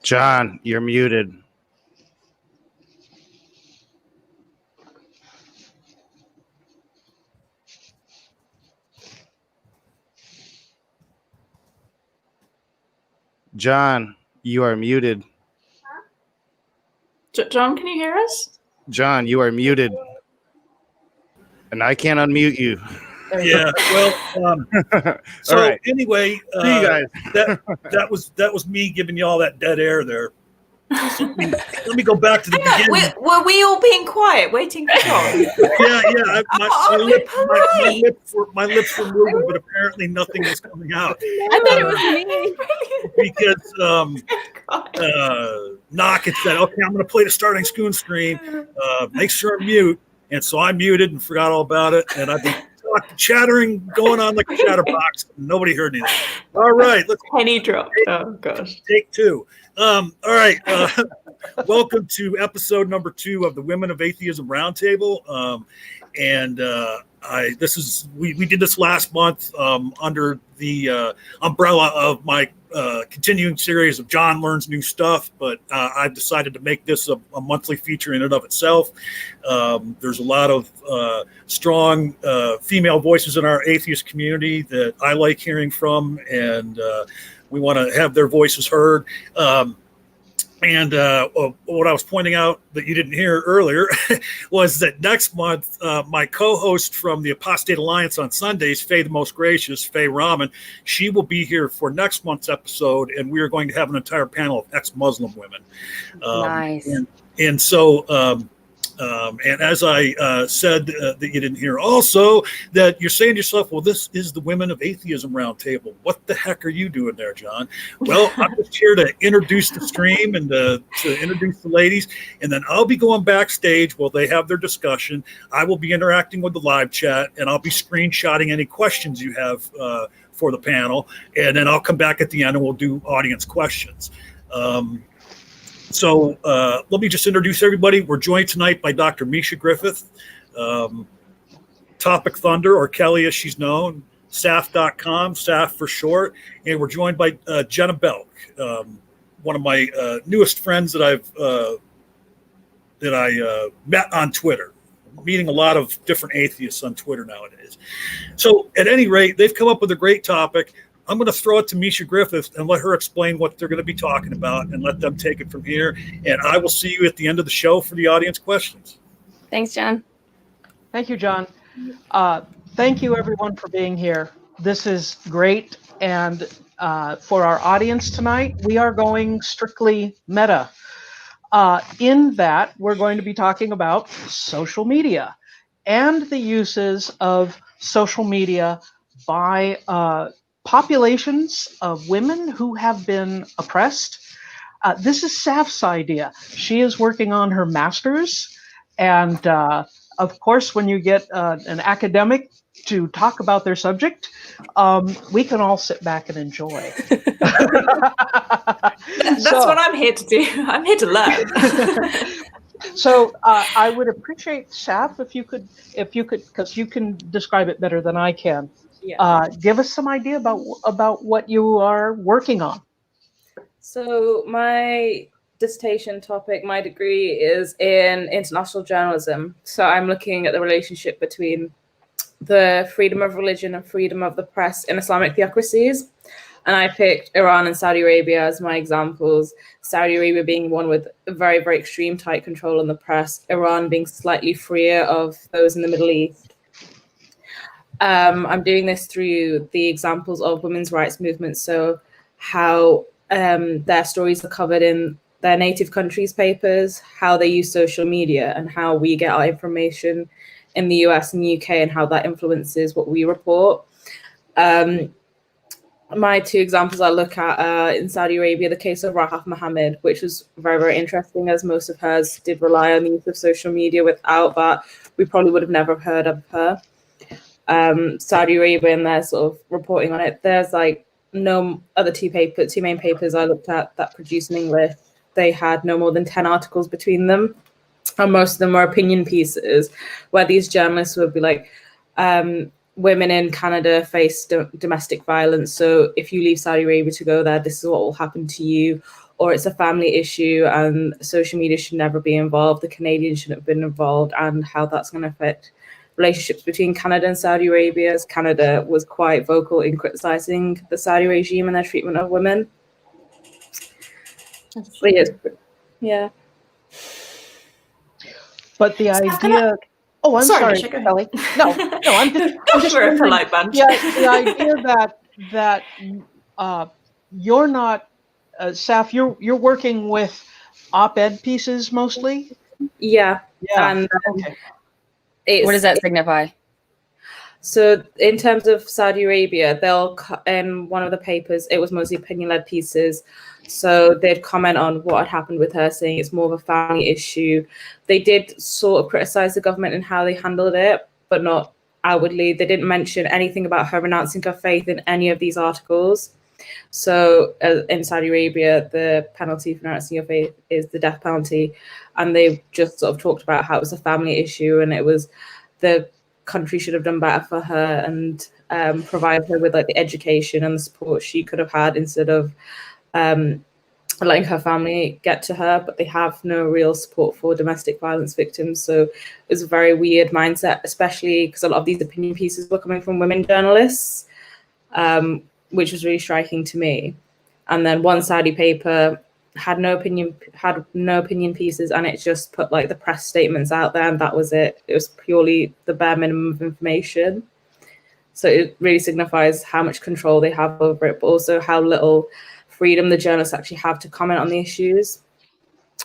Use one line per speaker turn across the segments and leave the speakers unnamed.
John, you're muted. John, you are muted.
John, can you hear us?
John, you are muted. And I can't unmute you.
Yeah, well, so
right.
Anyway,
See you guys.
that was me giving you all that dead air there. So let me go back to the beginning.
Were we all being quiet, waiting for John?
Yeah. My lips were moving, but apparently nothing was coming out.
I thought it was me.
Because Knock had said, "Okay, I'm going to play the starting screen. Make sure I'm mute." And so I muted and forgot all about it. And I've been chattering, going on like a chatterbox. Nobody heard anything. All right. Let's
penny drop. Oh, gosh.
Take two. All right. Welcome to episode number 2 of the Women of Atheism Roundtable. We did this last month under the umbrella of my continuing series of John Learns New Stuff, but I've decided to make this a monthly feature in and of itself. There's a lot of strong female voices in our atheist community that I like hearing from, and we want to have their voices heard. And what I was pointing out that you didn't hear earlier was that next month, my co-host from the Apostate Alliance on Sundays, Faye the Most Gracious, Faye Rahman, she will be here for next month's episode, and we are going to have an entire panel of ex-Muslim women.
Nice.
And so, and as I said that you didn't hear also, that you're saying to yourself, well, this is the Women of Atheism Roundtable. What the heck are you doing there, John? Well, I'm just here to introduce the stream and to introduce the ladies, and then I'll be going backstage while they have their discussion. I will be interacting with the live chat, and I'll be screenshotting any questions you have for the panel, and then I'll come back at the end and we'll do audience questions. So let me just introduce everybody. We're joined tonight by Dr. Misha Griffith, Topic Thunder, or Kelly as she's known, Saff .com, Saff for short, and we're joined by Jenna Belk, one of my newest friends that I met on Twitter. I'm meeting a lot of different atheists on Twitter nowadays. So at any rate, they've come up with a great topic. I'm going to throw it to Misha Griffith and let her explain what they're going to be talking about and let them take it from here. And I will see you at the end of the show for the audience questions.
Thanks, John.
Thank you, John. Thank you, everyone, for being here. This is great. And for our audience tonight, we are going strictly meta. In that, we're going to be talking about social media and the uses of social media by populations of women who have been oppressed. This is Saff's idea. She is working on her master's. And of course, when you get an academic to talk about their subject, we can all sit back and enjoy.
That's what I'm here to do. I'm here to learn.
So I would appreciate, Saff, if you could, because you can describe it better than I can. Yeah. Give us some idea about what you are working on.
So my dissertation topic, my degree is in international journalism. So I'm looking at the relationship between the freedom of religion and freedom of the press in Islamic theocracies. And I picked Iran and Saudi Arabia as my examples. Saudi Arabia being one with very, very extreme tight control on the press. Iran being slightly freer of those in the Middle East. I'm doing this through the examples of women's rights movements. So how their stories are covered in their native countries' papers, how they use social media, and how we get our information in the US and UK, and how that influences what we report. My 2 examples I look at in Saudi Arabia, the case of Rahaf Mohammed, which was very, very interesting, as most of hers did rely on the use of social media. Without that, we probably would have never heard of her. Saudi Arabia and their sort of reporting on it. There's like no other 2 main papers I looked at that produced in English. They had no more than 10 articles between them. And most of them were opinion pieces where these journalists would be like, women in Canada face domestic violence. So if you leave Saudi Arabia to go there, this is what will happen to you. or it's a family issue and social media should never be involved, the Canadians shouldn't have been involved, and how that's going to affect relationships between Canada and Saudi Arabia, as Canada was quite vocal in criticizing the Saudi regime and their treatment of women. But yeah.
But the idea. Oh, I'm
Sorry,
sorry,
Misha, go ahead.
Kelly. No, I'm just
for a
wondering,
polite bunch.
the idea that you're not, Saff, you're working with op-ed pieces mostly.
Yeah.
Yeah.
And
What does that signify?
So in terms of Saudi Arabia, in one of the papers, it was mostly opinion-led pieces. So they'd comment on what had happened with her, saying it's more of a family issue. They did sort of criticize the government and how they handled it, but not outwardly. They didn't mention anything about her renouncing her faith in any of these articles. So in Saudi Arabia, the penalty for renouncing your faith is the death penalty. And they just sort of talked about how it was a family issue and it was the country should have done better for her and provide her with like the education and the support she could have had instead of letting her family get to her. But they have no real support for domestic violence victims. So it was a very weird mindset, especially because a lot of these opinion pieces were coming from women journalists, which was really striking to me. And then one Saudi paper had no opinion pieces, and it just put like the press statements out there, and that was it. It was purely the bare minimum of information. So it really signifies how much control they have over it, but also how little freedom the journalists actually have to comment on the issues.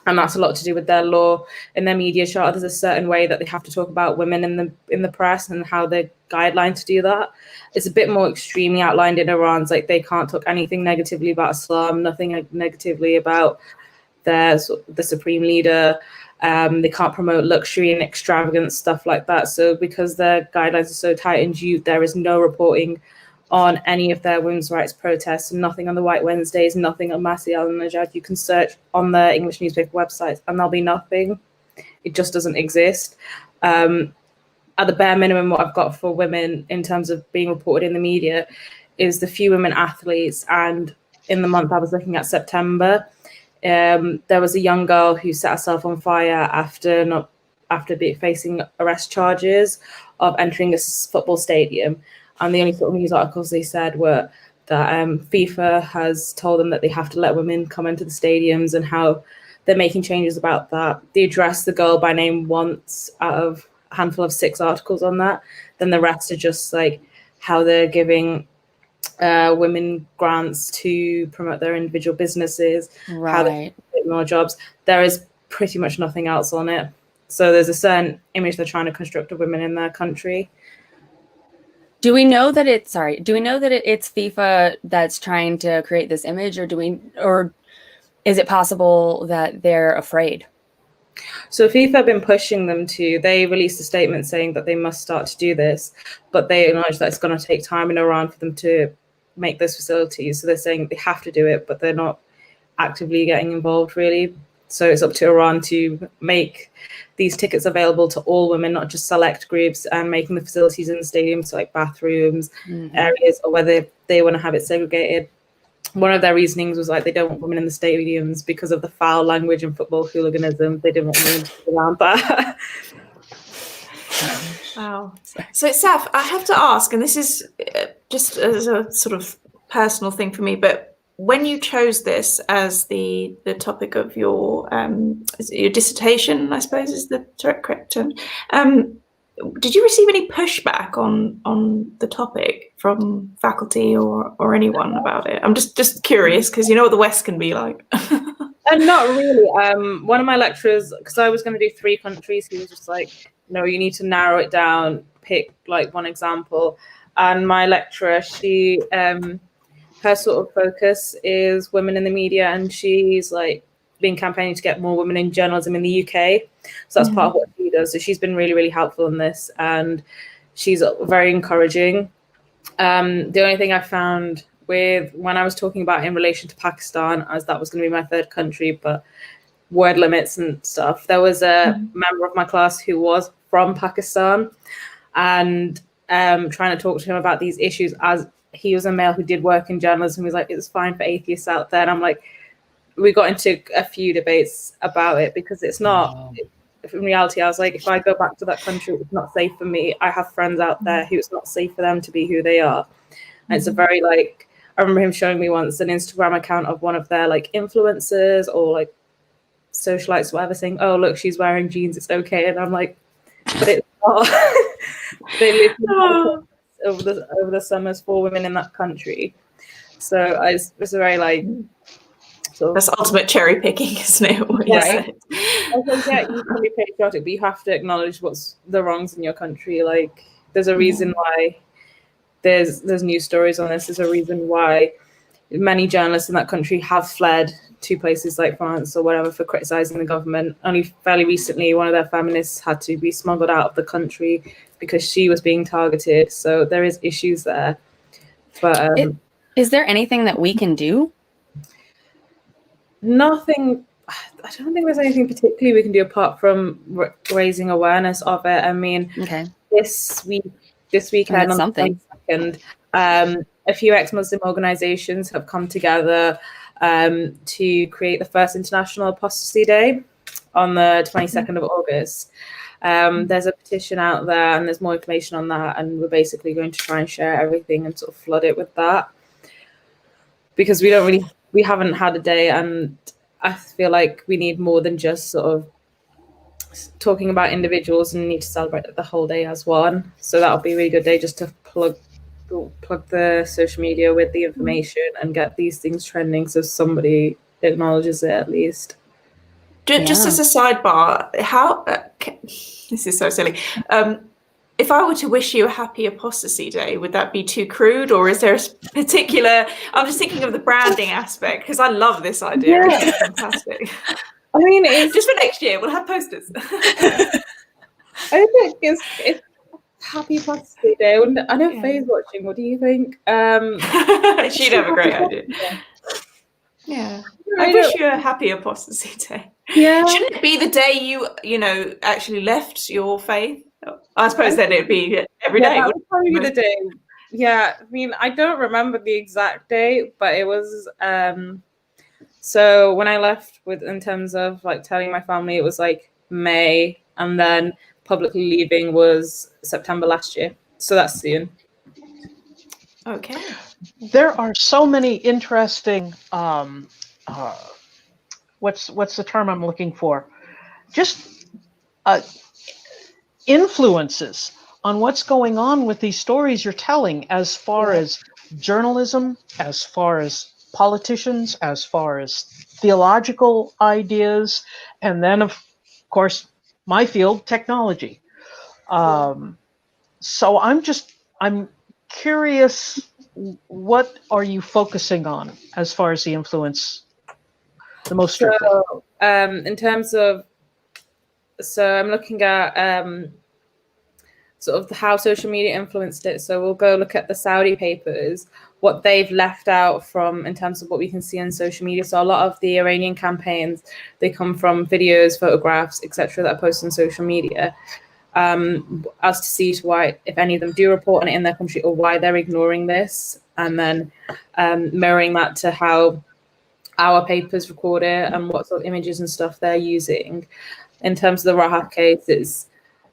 And that's a lot to do with their law. In their media charter, there's a certain way that they have to talk about women in the press and how they're guidelined to do that. It's a bit more extremely outlined in Iran's, like they can't talk anything negatively about Islam, nothing negatively about the supreme leader. They can't promote luxury and extravagant stuff like that. So because their guidelines are so tightened, there is no reporting on any of their women's rights protests, nothing on the White Wednesdays, nothing on Masih al-Najad. You can search on the English newspaper websites and there'll be nothing. It just doesn't exist. At the bare minimum, what I've got for women in terms of being reported in the media is the few women athletes. And in the month I was looking at September, there was a young girl who set herself on fire after facing arrest charges of entering a football stadium. And the only sort of news articles they said were that FIFA has told them that they have to let women come into the stadiums and how they're making changes about that. They addressed the girl by name once out of a handful of 6 articles on that. Then the rest are just like how they're giving women grants to promote their individual businesses, how they get more jobs. There is pretty much nothing else on it. So there's a certain image they're trying to construct of women in their country.
Do we know that it's FIFA that's trying to create this image, or is it possible that they're afraid?
So FIFA have been pushing them to. They released a statement saying that they must start to do this, but they acknowledge that it's going to take time in Iran for them to make those facilities. So they're saying they have to do it, but they're not actively getting involved really. So it's up to Iran to make these tickets available to all women, not just select groups, and making the facilities in the stadiums, so like bathrooms, areas, or whether they want to have it segregated. One of their reasonings was like they don't want women in the stadiums because of the foul language and football hooliganism. They didn't want women to be around that.
Wow. So, Saff, I have to ask, and this is just as a sort of personal thing for me, but when you chose this as the topic of your dissertation, I suppose is the correct term, did you receive any pushback on the topic from faculty or anyone about it? I'm just curious because you know what the West can be like.
Not really. One of my lecturers, because I was going to do 3 countries, he was just like, no, you need to narrow it down, pick like one example. And my lecturer, she her sort of focus is women in the media, and she's like been campaigning to get more women in journalism in the UK. So that's part of what she does. So she's been really, really helpful in this, and she's very encouraging. The only thing I found with when I was talking about in relation to Pakistan, as that was going to be my 3rd country, but word limits and stuff, there was a member of my class who was from Pakistan, and trying to talk to him about these issues as he was a male who did work in journalism. He was like, it's fine for atheists out there. And I'm like, we got into a few debates about it because it's not. In reality, I was like, if I go back to that country, it's not safe for me. I have friends out there who it's not safe for them to be who they are. And it's a very like, I remember him showing me once an Instagram account of one of their like influencers or like socialites, whatever, saying, "Oh, look, she's wearing jeans. It's okay." And I'm like, but it's not. They live over the summers for women in that country. So it's a very like.
That's ultimate cherry picking, isn't it?
Right. I think, yeah, you can be patriotic, but you have to acknowledge what's the wrongs in your country. Like, there's a reason why there's news stories on this. There's a reason why many journalists in that country have fled to places like France or whatever for criticizing the government. Only fairly recently, one of their feminists had to be smuggled out of the country because she was being targeted. So there is issues there. But
is there anything that we can do?
Nothing. I don't think there's anything particularly we can do apart from raising awareness of it. I mean, this weekend on the 22nd, a few ex-Muslim organizations have come together to create the first International Apostasy Day on the 22nd of August. There's a petition out there and there's more information on that, and we're basically going to try and share everything and sort of flood it with that, because we haven't had a day, and I feel like we need more than just sort of talking about individuals, and need to celebrate the whole day as one. So that'll be a really good day just to plug the social media with the information and get these things trending so somebody acknowledges it at least.
Just as a sidebar, how this is so silly. If I were to wish you a happy apostasy day, would that be too crude, or is there a particular? I'm just thinking of the branding aspect because I love this idea.
Yeah.
It's fantastic.
I mean, it's
just for next year. We'll have posters.
I think it's happy apostasy day. I know Faye's watching. What do you think?
She'd have a great idea. Yeah. I wish you a happy apostasy day.
Yeah.
Shouldn't it be the day you actually left your faith? I suppose then it'd be every day.
That would probably be the day. Yeah, I mean, I don't remember the exact date, but it was so when I left in terms of like telling my family, it was like May, and then publicly leaving was September last year. So that's soon.
Okay.
There are so many interesting what's the term I'm looking for? Just influences on what's going on with these stories you're telling, as far as journalism, as far as politicians, as far as theological ideas, and then of course my field, technology. So I'm curious, what are you focusing on as far as the influence, the most strictly?
So in terms of, so I'm looking at sort of how social media influenced it. So we'll go look at the Saudi papers, what they've left out from in terms of what we can see on social media. So a lot of the Iranian campaigns, they come from videos, photographs, etc. that are posted on social media, as to see to why, if any of them do report on it in their country, or why they're ignoring this, and then mirroring that to how our papers record it and what sort of images and stuff they're using. In terms of the Rahaf case, it's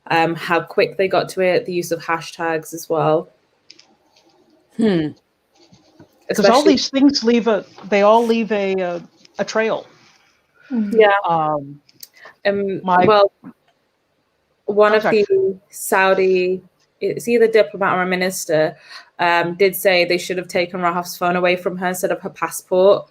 how quick they got to it, the use of hashtags as well.
Because all these things leave a trail.
Yeah. Well, one of the Saudi, it's either diplomat or a minister, did say they should have taken Rahaf's phone away from her instead of her passport.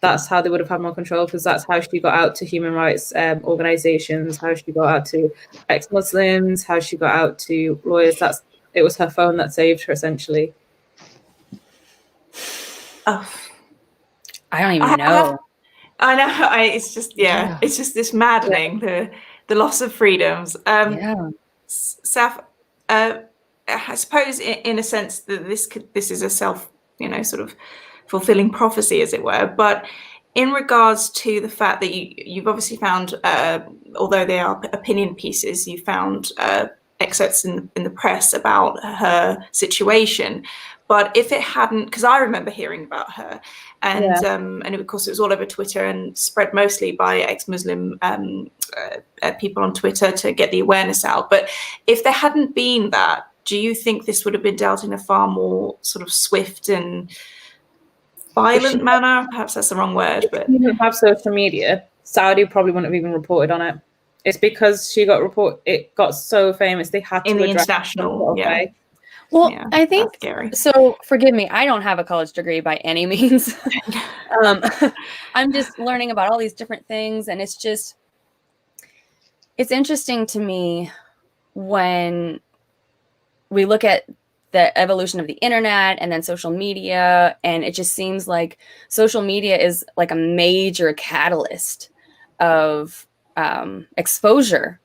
That's how they would have had more control, because that's how she got out to human rights organizations, how she got out to ex-Muslims, how she got out to lawyers. It was her phone that saved her, essentially.
Oh,
I don't even know.
I know. It's just it's just this maddening, the loss of freedoms. Saff, I suppose in a sense that this is a self, sort of fulfilling prophecy, as it were. But in regards to the fact that you've obviously found, although they are opinion pieces, you found excerpts in the press about her situation. But if it hadn't, because I remember hearing about her, and of course it was all over Twitter and spread mostly by ex-Muslim people on Twitter to get the awareness out. But if there hadn't been that, do you think this would have been dealt in a far more sort of swift and violent manner? Perhaps that's the wrong word. But
if she didn't have social media, Saudi probably wouldn't have even reported on it. It's because it got so famous they had to
in the
address
international,
it.
Well,
yeah,
I think
scary.
so. Forgive me, I don't have a college degree by any means. I'm just learning about all these different things, and it's interesting to me when we look at the evolution of the internet and then social media, and it just seems like social media is like a major catalyst of exposure.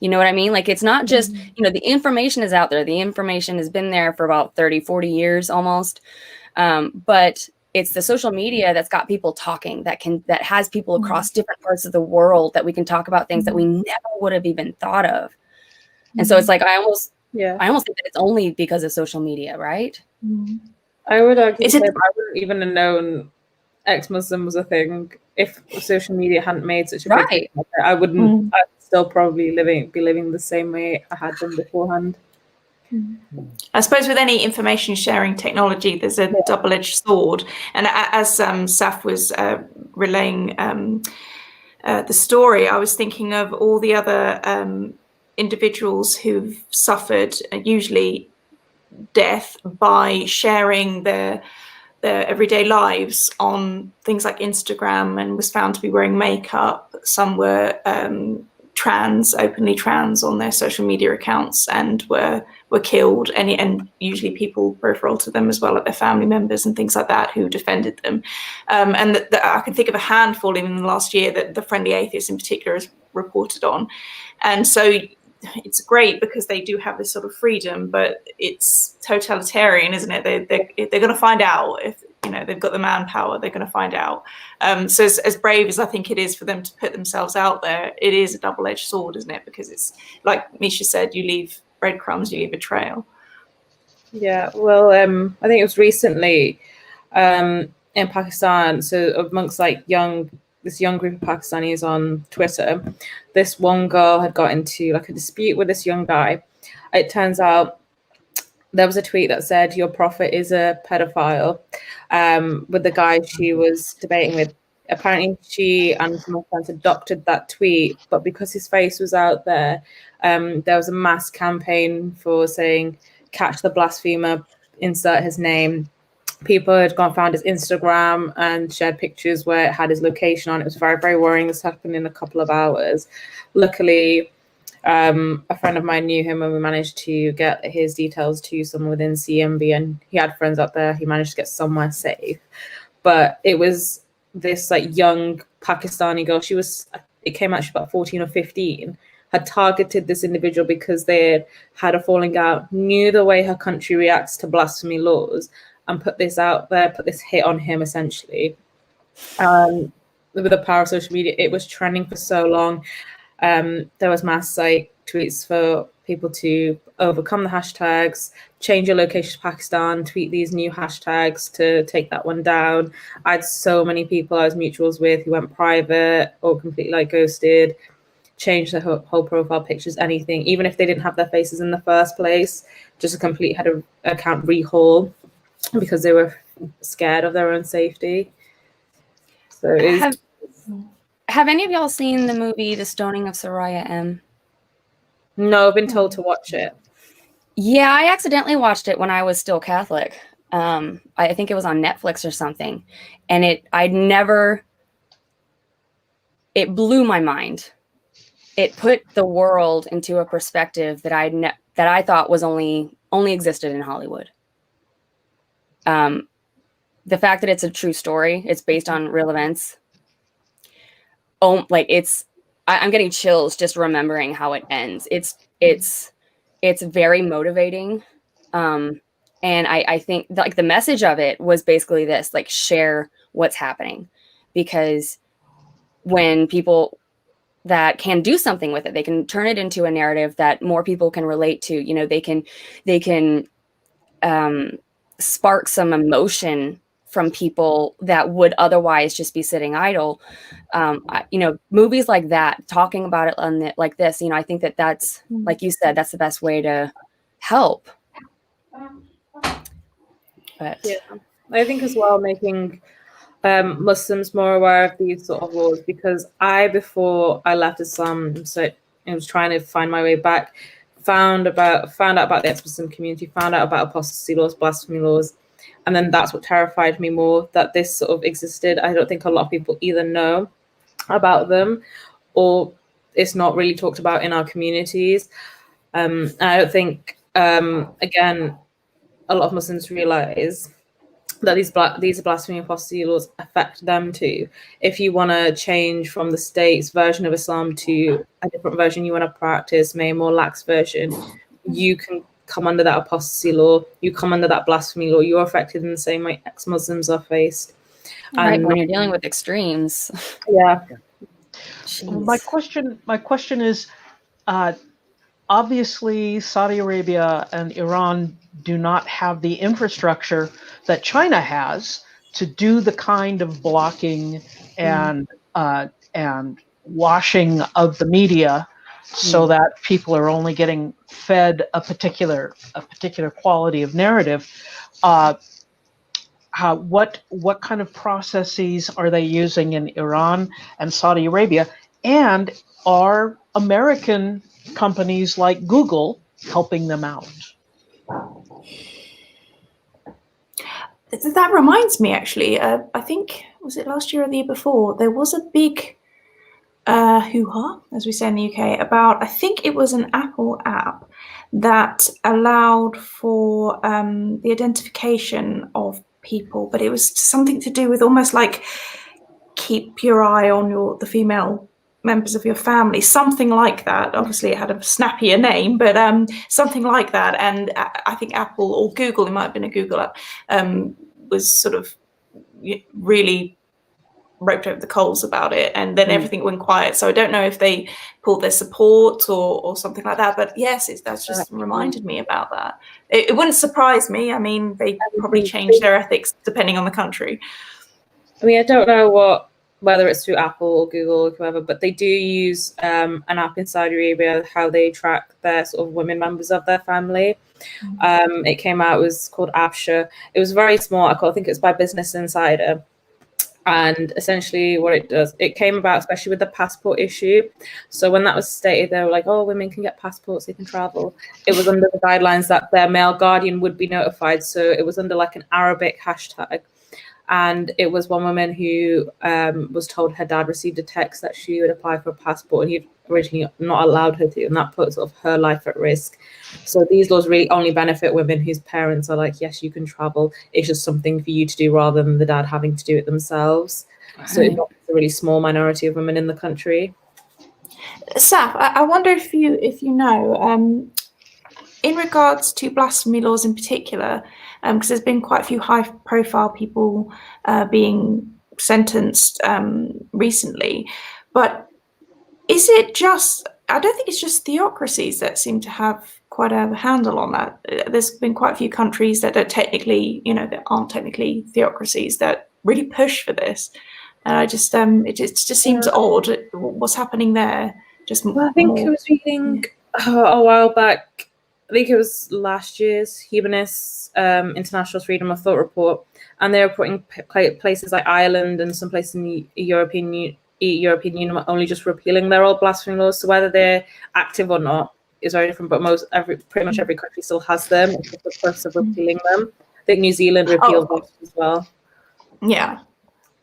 You know what I mean? Like, it's not just, the information is out there. The information has been there for about 30, 40 years almost. But it's the social media that's got people talking, that has people across different parts of the world that we can talk about things that we never would have even thought of. And so it's like, I almost think that it's only because of social media, right?
I would argue I wouldn't even have known ex-Muslim was a thing if social media hadn't made such a big thing. I wouldn't. I'd still probably be living the same way I had done beforehand.
I suppose with any information sharing technology, there's a double-edged sword. And as Saff was relaying the story, I was thinking of all the other individuals who've suffered, usually death, by sharing their everyday lives on things like Instagram, and was found to be wearing makeup. Some were openly trans on their social media accounts and were killed, and usually people peripheral to them as well, like their family members and things like that, who defended them. And I can think of a handful even in the last year that the Friendly Atheist in particular has reported on. And so it's great because they do have this sort of freedom, but it's totalitarian, isn't it? They're going to find out. If they've got the manpower, they're going to find out. So as brave as I think it is for them to put themselves out there, it is a double-edged sword, isn't it? Because it's like Misha said, you leave breadcrumbs, you leave a trail.
Yeah, well, I think it was recently in Pakistan. So amongst this young group of Pakistanis on Twitter, this one girl had got into like a dispute with this young guy. It turns out there was a tweet that said, "Your prophet is a pedophile," with the guy she was debating with. Apparently she and some of her friends adopted that tweet, but because his face was out there, there was a mass campaign for saying, "Catch the blasphemer, insert his name." People had found his Instagram and shared pictures where it had his location on. It was very, very worrying. This happened in a couple of hours. Luckily, a friend of mine knew him, and we managed to get his details to someone within CMB, and he had friends up there. He managed to get somewhere safe. But it was this like young Pakistani girl. It came out, she was about 14 or 15, had targeted this individual because they had a falling out, knew the way her country reacts to blasphemy laws, and put this out there, put this hit on him essentially. With the power of social media, it was trending for so long. There was mass tweets for people to overcome the hashtags, change your location to Pakistan, tweet these new hashtags to take that one down. I had so many people I was mutuals with who went private or completely ghosted, changed their whole profile pictures, anything, even if they didn't have their faces in the first place, just a complete account rehaul because they were scared of their own safety. So
have any of y'all seen the movie The Stoning of Soraya M?
No, I've been told to watch it.
Yeah, I accidentally watched it when I was still Catholic. I think it was on Netflix or something. And it blew my mind. It put the world into a perspective that I thought was only existed in Hollywood. The fact that it's a true story, it's based on real events. I'm getting chills just remembering how it ends. It's very motivating. And I think the message of it was basically this, share what's happening, because when people that can do something with it. They can turn it into a narrative that more people can relate to. You know, they can spark some emotion from people that would otherwise just be sitting idle. You know, movies like that, talking about it on like this, you know, I think that that's, like you said, that's the best way to help. But
yeah, I think as well, making Muslims more aware of these sort of laws, because before I left Islam, so I was trying to find my way back, found out about the ex-Muslim community, found out about apostasy laws, blasphemy laws, and then that's what terrified me more, that this sort of existed. I don't think a lot of people either know about them, or it's not really talked about in our communities. And I don't think, again, a lot of Muslims realize that these blasphemy apostasy laws affect them too. If you want to change from the state's version of Islam to a different version you want to practice, maybe a more lax version, you can come under that apostasy law. You come under that blasphemy law. You're affected in the same way ex-Muslims are faced.
right,
And
when you're dealing with extremes.
yeah,
Jeez.
My question is, obviously Saudi Arabia and Iran do not have the infrastructure that China has to do the kind of blocking and washing of the media, so that people are only getting fed a particular quality of narrative. What kind of processes are they using in Iran and Saudi Arabia? And are American companies like Google helping them out?
That reminds me, actually, I think, was it last year or the year before, there was a big hoo-ha, as we say in the UK, about, I think it was an Apple app that allowed for the identification of people, but it was something to do with almost like keep your eye on the female members of your family, something like that. Obviously it had a snappier name, but something like that. And I think Apple or Google, it might have been a Google app, was sort of really roped over the coals about it, and then everything went quiet. So I don't know if they pulled their support or something like that, but yes, that's just reminded me about that. It wouldn't surprise me. I mean, they probably change their ethics depending on the country.
I mean, I don't know whether it's through Apple or Google or whoever, but they do use an app in Saudi Arabia, how they track their sort of women members of their family. It came out, it was called Absha. It was a very small article, I think it's by Business Insider. And essentially what it does, it came about especially with the passport issue. So when that was stated, they were like, oh, women can get passports, they can travel. It was under the guidelines that their male guardian would be notified. So it was under like an Arabic hashtag. And it was one woman who was told her dad received a text that she would apply for a passport, and he'd originally not allowed her to, and that put sort of her life at risk. So these laws really only benefit women whose parents are like, yes, you can travel. It's just something for you to do rather than the dad having to do it themselves. Right. So it's a really small minority of women in the country.
Saff, I wonder if you know, in regards to blasphemy laws in particular, because there's been quite a few high-profile people being sentenced recently, but is it just, I don't think it's just theocracies that seem to have quite a handle on that. There's been quite a few countries that are technically, that aren't technically theocracies that really push for this. And I just, it just seems odd what's happening there.
I think I was reading a while back, I think it was last year's Humanists International Freedom of Thought report, and they were putting places like Ireland and some places in the European Union only just repealing their old blasphemy laws. So whether they're active or not is very different, but pretty much every country still has them. It's just the process of repealing them. I think New Zealand repealed those as well.
Yeah.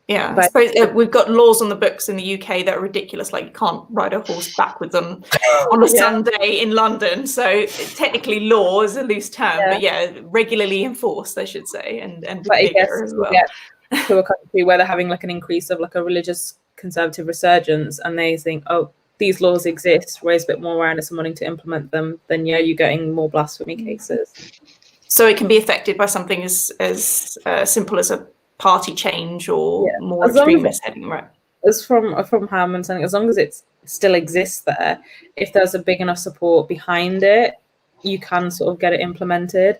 Yeah,
but,
I suppose we've got laws on the books in the UK that are ridiculous, like you can't ride a horse backwards on a Sunday in London. So technically law is a loose term, but regularly enforced, I should say, and bigger as well.
To a country where they're having like an increase of like a religious conservative resurgence, and they think, oh, these laws exist, raise a bit more awareness and wanting to implement them, then you're getting more blasphemy cases.
So it can be affected by something as simple as a party change or more extremist heading, right?
as from how I'm understanding, as long as it still exists there, if there's a big enough support behind it, you can sort of get it implemented.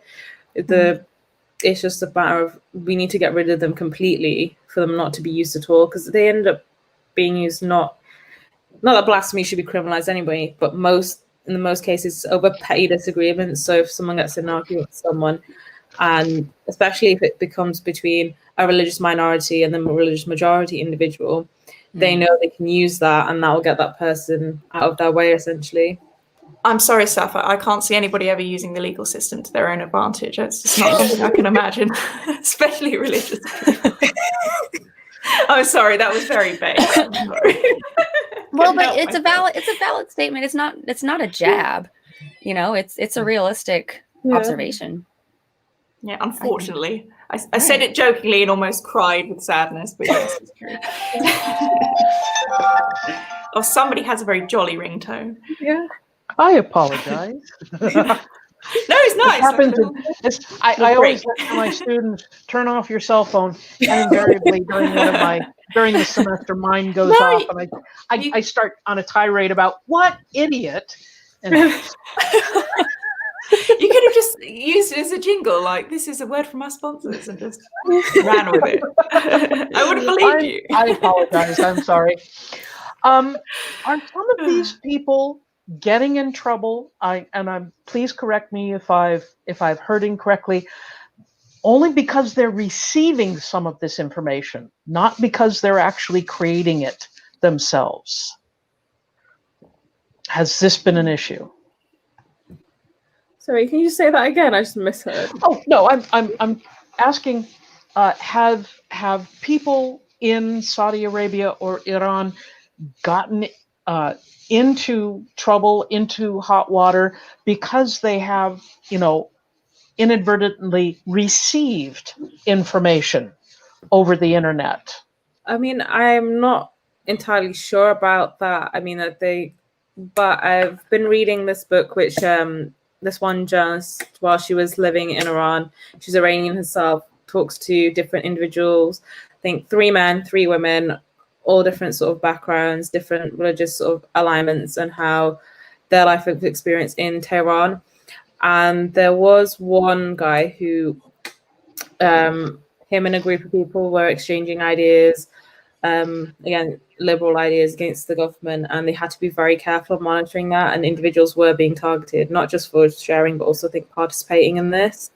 It's just a matter of we need to get rid of them completely for them not to be used at all, because they end up being used not that blasphemy should be criminalized anyway, but in the most cases over petty disagreements. So if someone gets in an argument with someone, and especially if it becomes between a religious minority and then a religious majority individual, they know they can use that, and that will get that person out of their way, essentially.
I'm sorry, Saff, I can't see anybody ever using the legal system to their own advantage. It's just not something I can imagine, especially religious people. I'm sorry, that was very vague. I'm sorry.
Well, but it's a valid statement. It's not a jab. You know, it's a realistic observation.
Yeah, unfortunately. I said it jokingly and almost cried with sadness, but yes, it's true. Oh, somebody has a very jolly ringtone.
Yeah.
I apologize.
No, it's nice.
I always let my students turn off your cell phone, and invariably during the semester, mine goes off, and I start on a tirade about what idiot. And
you could have just used it as a jingle, like this is a word from our sponsors, and just ran with it. I would have believed you.
I apologize. I'm sorry. Are some of these people getting in trouble? Please correct me if I've heard incorrectly. Only because they're receiving some of this information, not because they're actually creating it themselves. Has this been an issue?
Sorry, can you say that again? I just misheard.
Oh no, I'm asking. Have people in Saudi Arabia or Iran gotten into trouble, into hot water, because they have, inadvertently received information over the internet?
I mean, I'm not entirely sure about that. I mean, but I've been reading this book, which this one journalist, while she was living in Iran, she's Iranian herself, talks to different individuals. I think 3 men, 3 women, all different sort of backgrounds, different religious sort of alignments, and how their life experience in Tehran. And there was one guy who, him and a group of people were exchanging ideas, again, liberal ideas against the government, and they had to be very careful of monitoring that, and individuals were being targeted, not just for sharing, but also, I think, participating in this.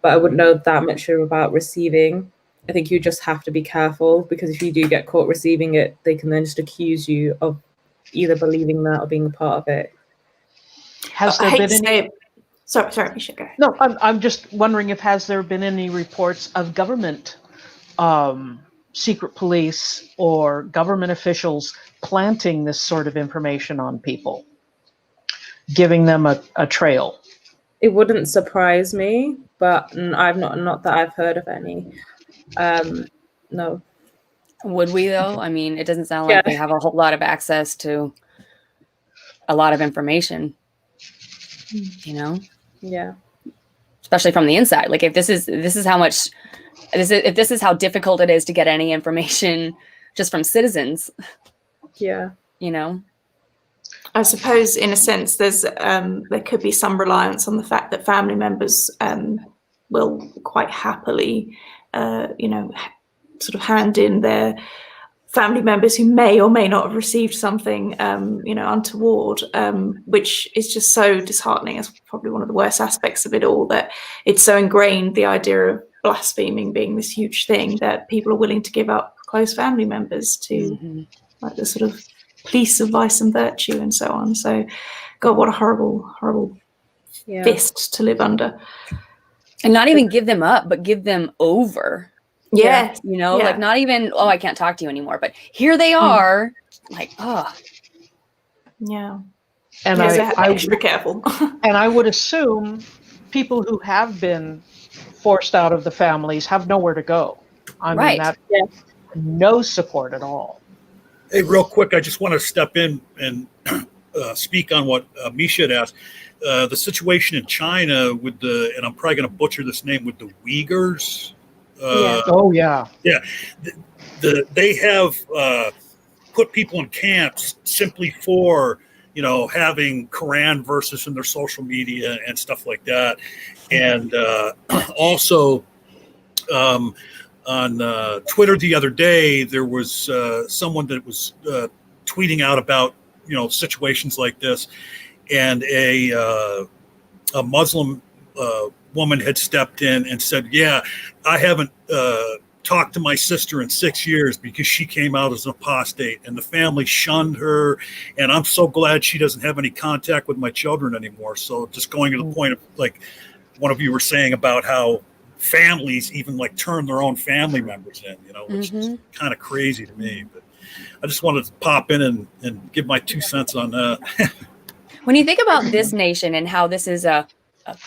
But I wouldn't know that much about receiving. I think you just have to be careful, because if you do get caught receiving it, they can then just accuse you of either believing that or being a part of it.
Has there been any?
Sorry, Misha, go ahead.
No, I'm just wondering if has there been any reports of government, secret police or government officials planting this sort of information on people, giving them a trail?
It wouldn't surprise me, but I've not that I've heard of any. No.
Would we though? I mean, it doesn't sound like they have a whole lot of access to a lot of information,
Yeah.
especially from the inside. Like if this is how difficult it is to get any information just from citizens.
Yeah.
I suppose, in a sense, there could be some reliance on the fact that family members will quite happily, sort of hand in their family members who may or may not have received something, untoward, which is just so disheartening. It's probably one of the worst aspects of it all, that it's so ingrained, the idea of blaspheming being this huge thing, that people are willing to give up close family members to like the sort of police of vice and virtue and so on. So, God, what a horrible fist to live under.
And not even give them up, but give them over.
Yeah.
Like not even, I can't talk to you anymore, but here they are, like, oh.
Yeah.
And
I'm extra careful.
And I would assume people who have been forced out of the families have nowhere to go. I mean, no support at all.
Hey, real quick, I just want to step in and speak on what Misha had asked. The situation in China with and I'm probably going to butcher this name, with the Uyghurs.
Oh, yeah.
Yeah. they have put people in camps simply for having Quran verses in their social media and stuff like that, and also on Twitter the other day there was someone that was tweeting out about situations like this, and a Muslim woman had stepped in and said, "Yeah, I haven't talked to my sister in 6 years because she came out as an apostate, and the family shunned her, and I'm so glad she doesn't have any contact with my children anymore." So just going to the point of like one of you were saying about how families even like turn their own family members in, which is kind of crazy to me. But I just wanted to pop in and give my 2 cents on that.
When you think about this nation and how this is a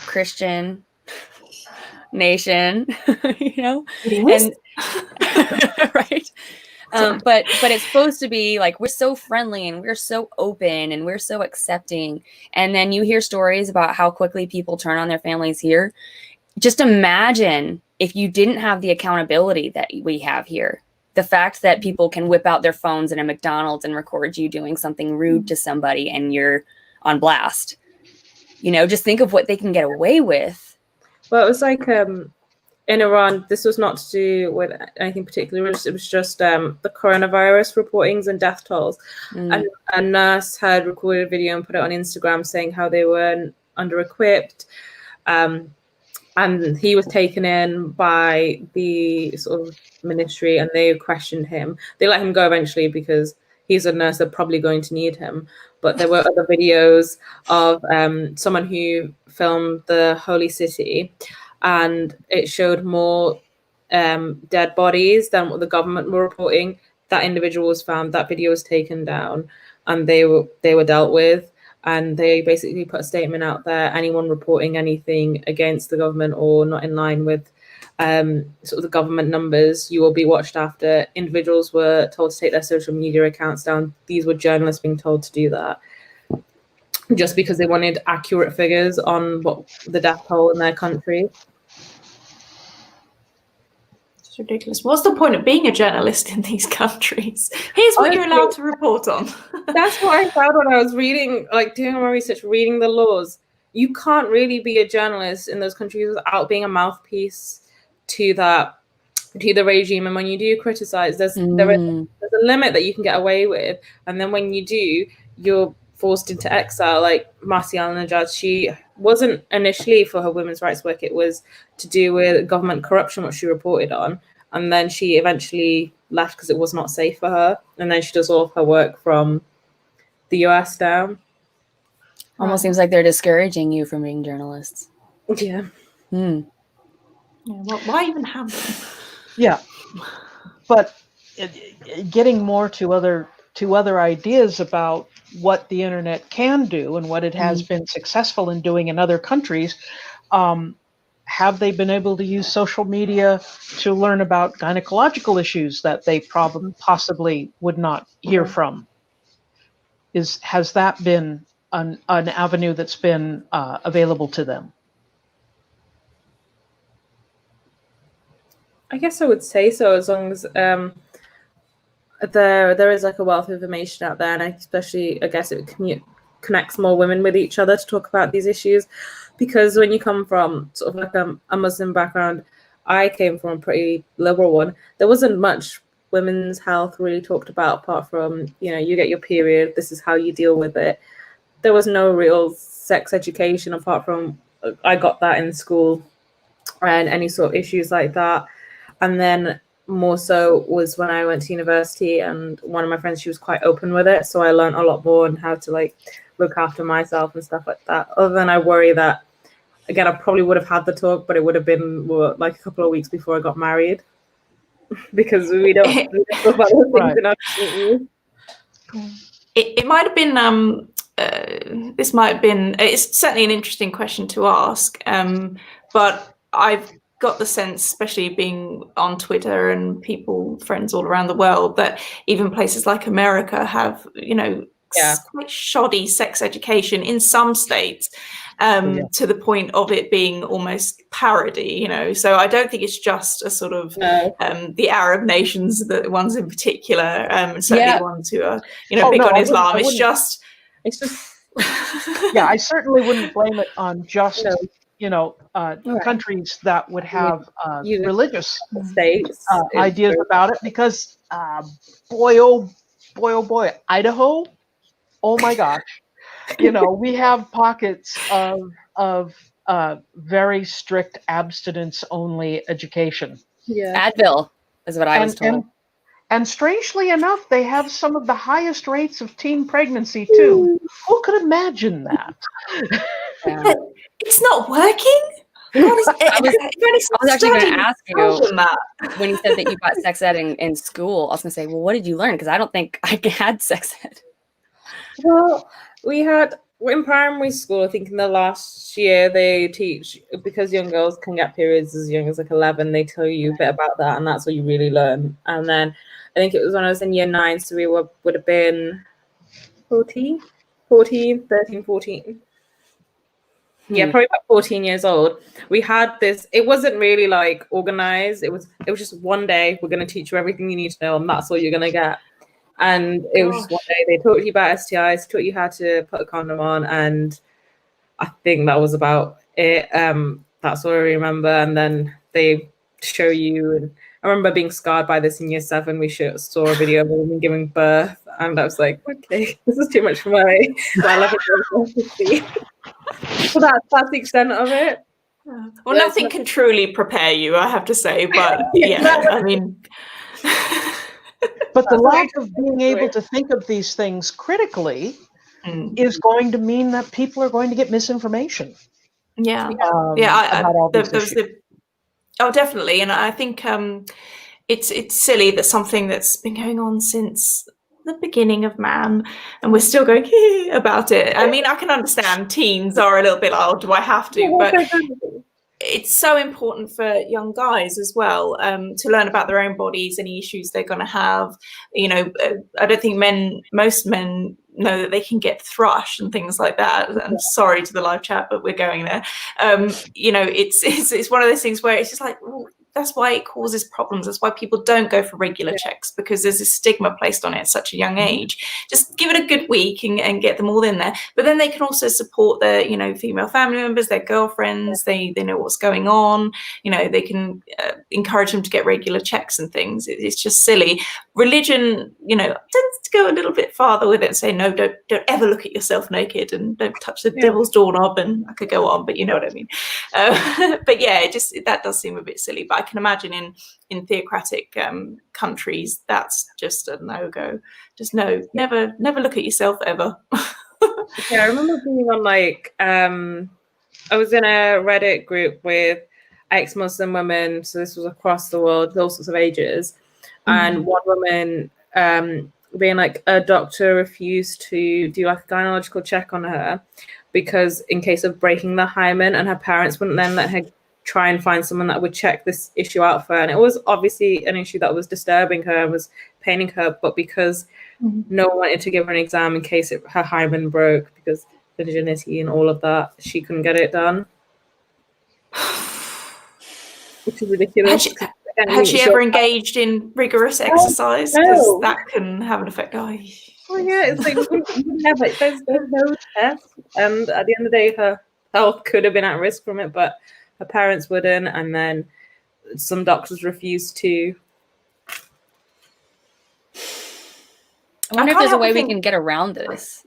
Christian nation, and right. But it's supposed to be like, we're so friendly and we're so open and we're so accepting. And then you hear stories about how quickly people turn on their families here. Just imagine if you didn't have the accountability that we have here. The fact that people can whip out their phones in a McDonald's and record you doing something rude to somebody and you're on blast. Just think of what they can get away with.
Well, it was like in Iran, this was not to do with anything particular. It was just the coronavirus reportings and death tolls. And a nurse had recorded a video and put it on Instagram saying how they were under-equipped. And he was taken in by the sort of ministry and they questioned him. They let him go eventually because he's a nurse, they're probably going to need him. But there were other videos of someone who filmed the holy city, and it showed more dead bodies than what the government were reporting. That individual was found, that video was taken down, and they were dealt with. And they basically put a statement out there: anyone reporting anything against the government or not in line with sort of the government numbers, you will be watched after. Individuals were told to take their social media accounts down. These were journalists being told to do that just because they wanted accurate figures on what the death toll in their country.
It's ridiculous. What's the point of being a journalist in these countries? Here's what you're allowed to report on.
That's what I found when I was reading, like doing my research, reading the laws. You can't really be a journalist in those countries without being a mouthpiece to the regime. And when you do criticize, there's a limit that you can get away with. And then when you do, you're forced into exile. Like Marcia al-Najjar, she wasn't initially for her women's rights work. It was to do with government corruption, what she reported on. And then she eventually left because it was not safe for her. And then she does all of her work from the US now.
Almost seems like they're discouraging you from being journalists.
Yeah.
Yeah, well, why even have them?
Yeah, but getting more to other ideas about what the internet can do and what it has been successful in doing in other countries. Have they been able to use social media to learn about gynecological issues that they possibly would not hear from? Has that been an avenue that's been available to them?
I guess I would say so, as long as there is like a wealth of information out there, and especially I guess it connects more women with each other to talk about these issues. Because when you come from sort of like a Muslim background, I came from a pretty liberal one. There wasn't much women's health really talked about, apart from, you get your period, this is how you deal with it. There was no real sex education apart from I got that in school and any sort of issues like that. And then more so was when I went to university, and one of my friends, she was quite open with it. So I learned a lot more on how to like look after myself and stuff like that. Other than I worry that, again, I probably would have had the talk, but it would have been like a couple of weeks before I got married. Because we don't talk about those things in our community.
It might have been this might have been, it's certainly an interesting question to ask, but I've got the sense, especially being on Twitter and friends all around the world, that even places like America have, quite shoddy sex education in some states. to the point of it being almost parody, So I don't think it's just a sort of the Arab nations, the ones in particular, and certainly the ones who are, big on Islam. It's just.
Yeah, I certainly wouldn't blame it on just countries that would have religious
states
ideas about it, because boy, oh boy, Idaho, oh my gosh, we have pockets of very strict abstinence only education.
Yeah,
Advil is what I was told.
And strangely enough, they have some of the highest rates of teen pregnancy too. Who could imagine that?
Yeah.
It's not working.
I was actually going to ask you when you said that you got sex ed in school. I was going to say, well, what did you learn? Because I don't think I had sex ed.
Well, we're in primary school. I think in the last year they teach, because young girls can get periods as young as like 11. They tell you a bit about that, and that's what you really learn. And then I think it was when I was in year 9, so we would have been 13, 14. Yeah, probably about 14 years old. We had this, it wasn't really like organized. It was just one day, we're going to teach you everything you need to know, and that's all you're going to get. And it was just one day, they taught you about STIs, taught you how to put a condom on, and I think that was about it. That's all I remember. And then they show you, and I remember being scarred by this in year 7. We saw a video of a woman giving birth, and I was like, okay, this is too much for my 11-year-old. So that's the extent of it.
Well, nothing can truly prepare you, I have to say, but yeah, I mean.
But the lack of being able to think of these things critically is going to mean that people are going to get misinformation.
Yeah,
about all these issues.
Definitely, and I think it's silly that something that's been going on since the beginning of man, and we're still going about it. I mean, I can understand teens are a little bit like, oh, do I have to? But it's so important for young guys as well to learn about their own bodies, any issues they're going to have. I don't think most men know that they can get thrush and things like that. I'm sorry to the live chat, but we're going there. It's one of those things where it's just like, well, that's why it causes problems. That's why people don't go for regular checks, because there's a stigma placed on it at such a young age. Just give it a good week and get them all in there. But then they can also support their, female family members, their girlfriends. They know what's going on. They can encourage them to get regular checks and things. It's just silly. Religion, tends to go a little bit farther with it and say, no, don't ever look at yourself naked, and don't touch the devil's doorknob, and I could go on, but you know what I mean. But yeah, that does seem a bit silly. But I can imagine in theocratic countries, that's just a no-go. Just no, never look at yourself ever.
Yeah, I remember being on I was in a Reddit group with ex-Muslim women, so this was across the world, all sorts of ages, and one woman being like, a doctor refused to do like a gynecological check on her because in case of breaking the hymen, and her parents wouldn't then let her try and find someone that would check this issue out for her. And it was obviously an issue that was disturbing her and was paining her, but because no one wanted to give her an exam in case her hymen broke, because virginity and all of that, she couldn't get it done. Which is ridiculous.
Had she ever engaged in rigorous exercise? Because that can have an effect. Oh
yeah, it's like there's no test, and at the end of the day, her health could have been at risk from it, but her parents wouldn't, and then some doctors refused to.
I wonder if there's a way we can get around this.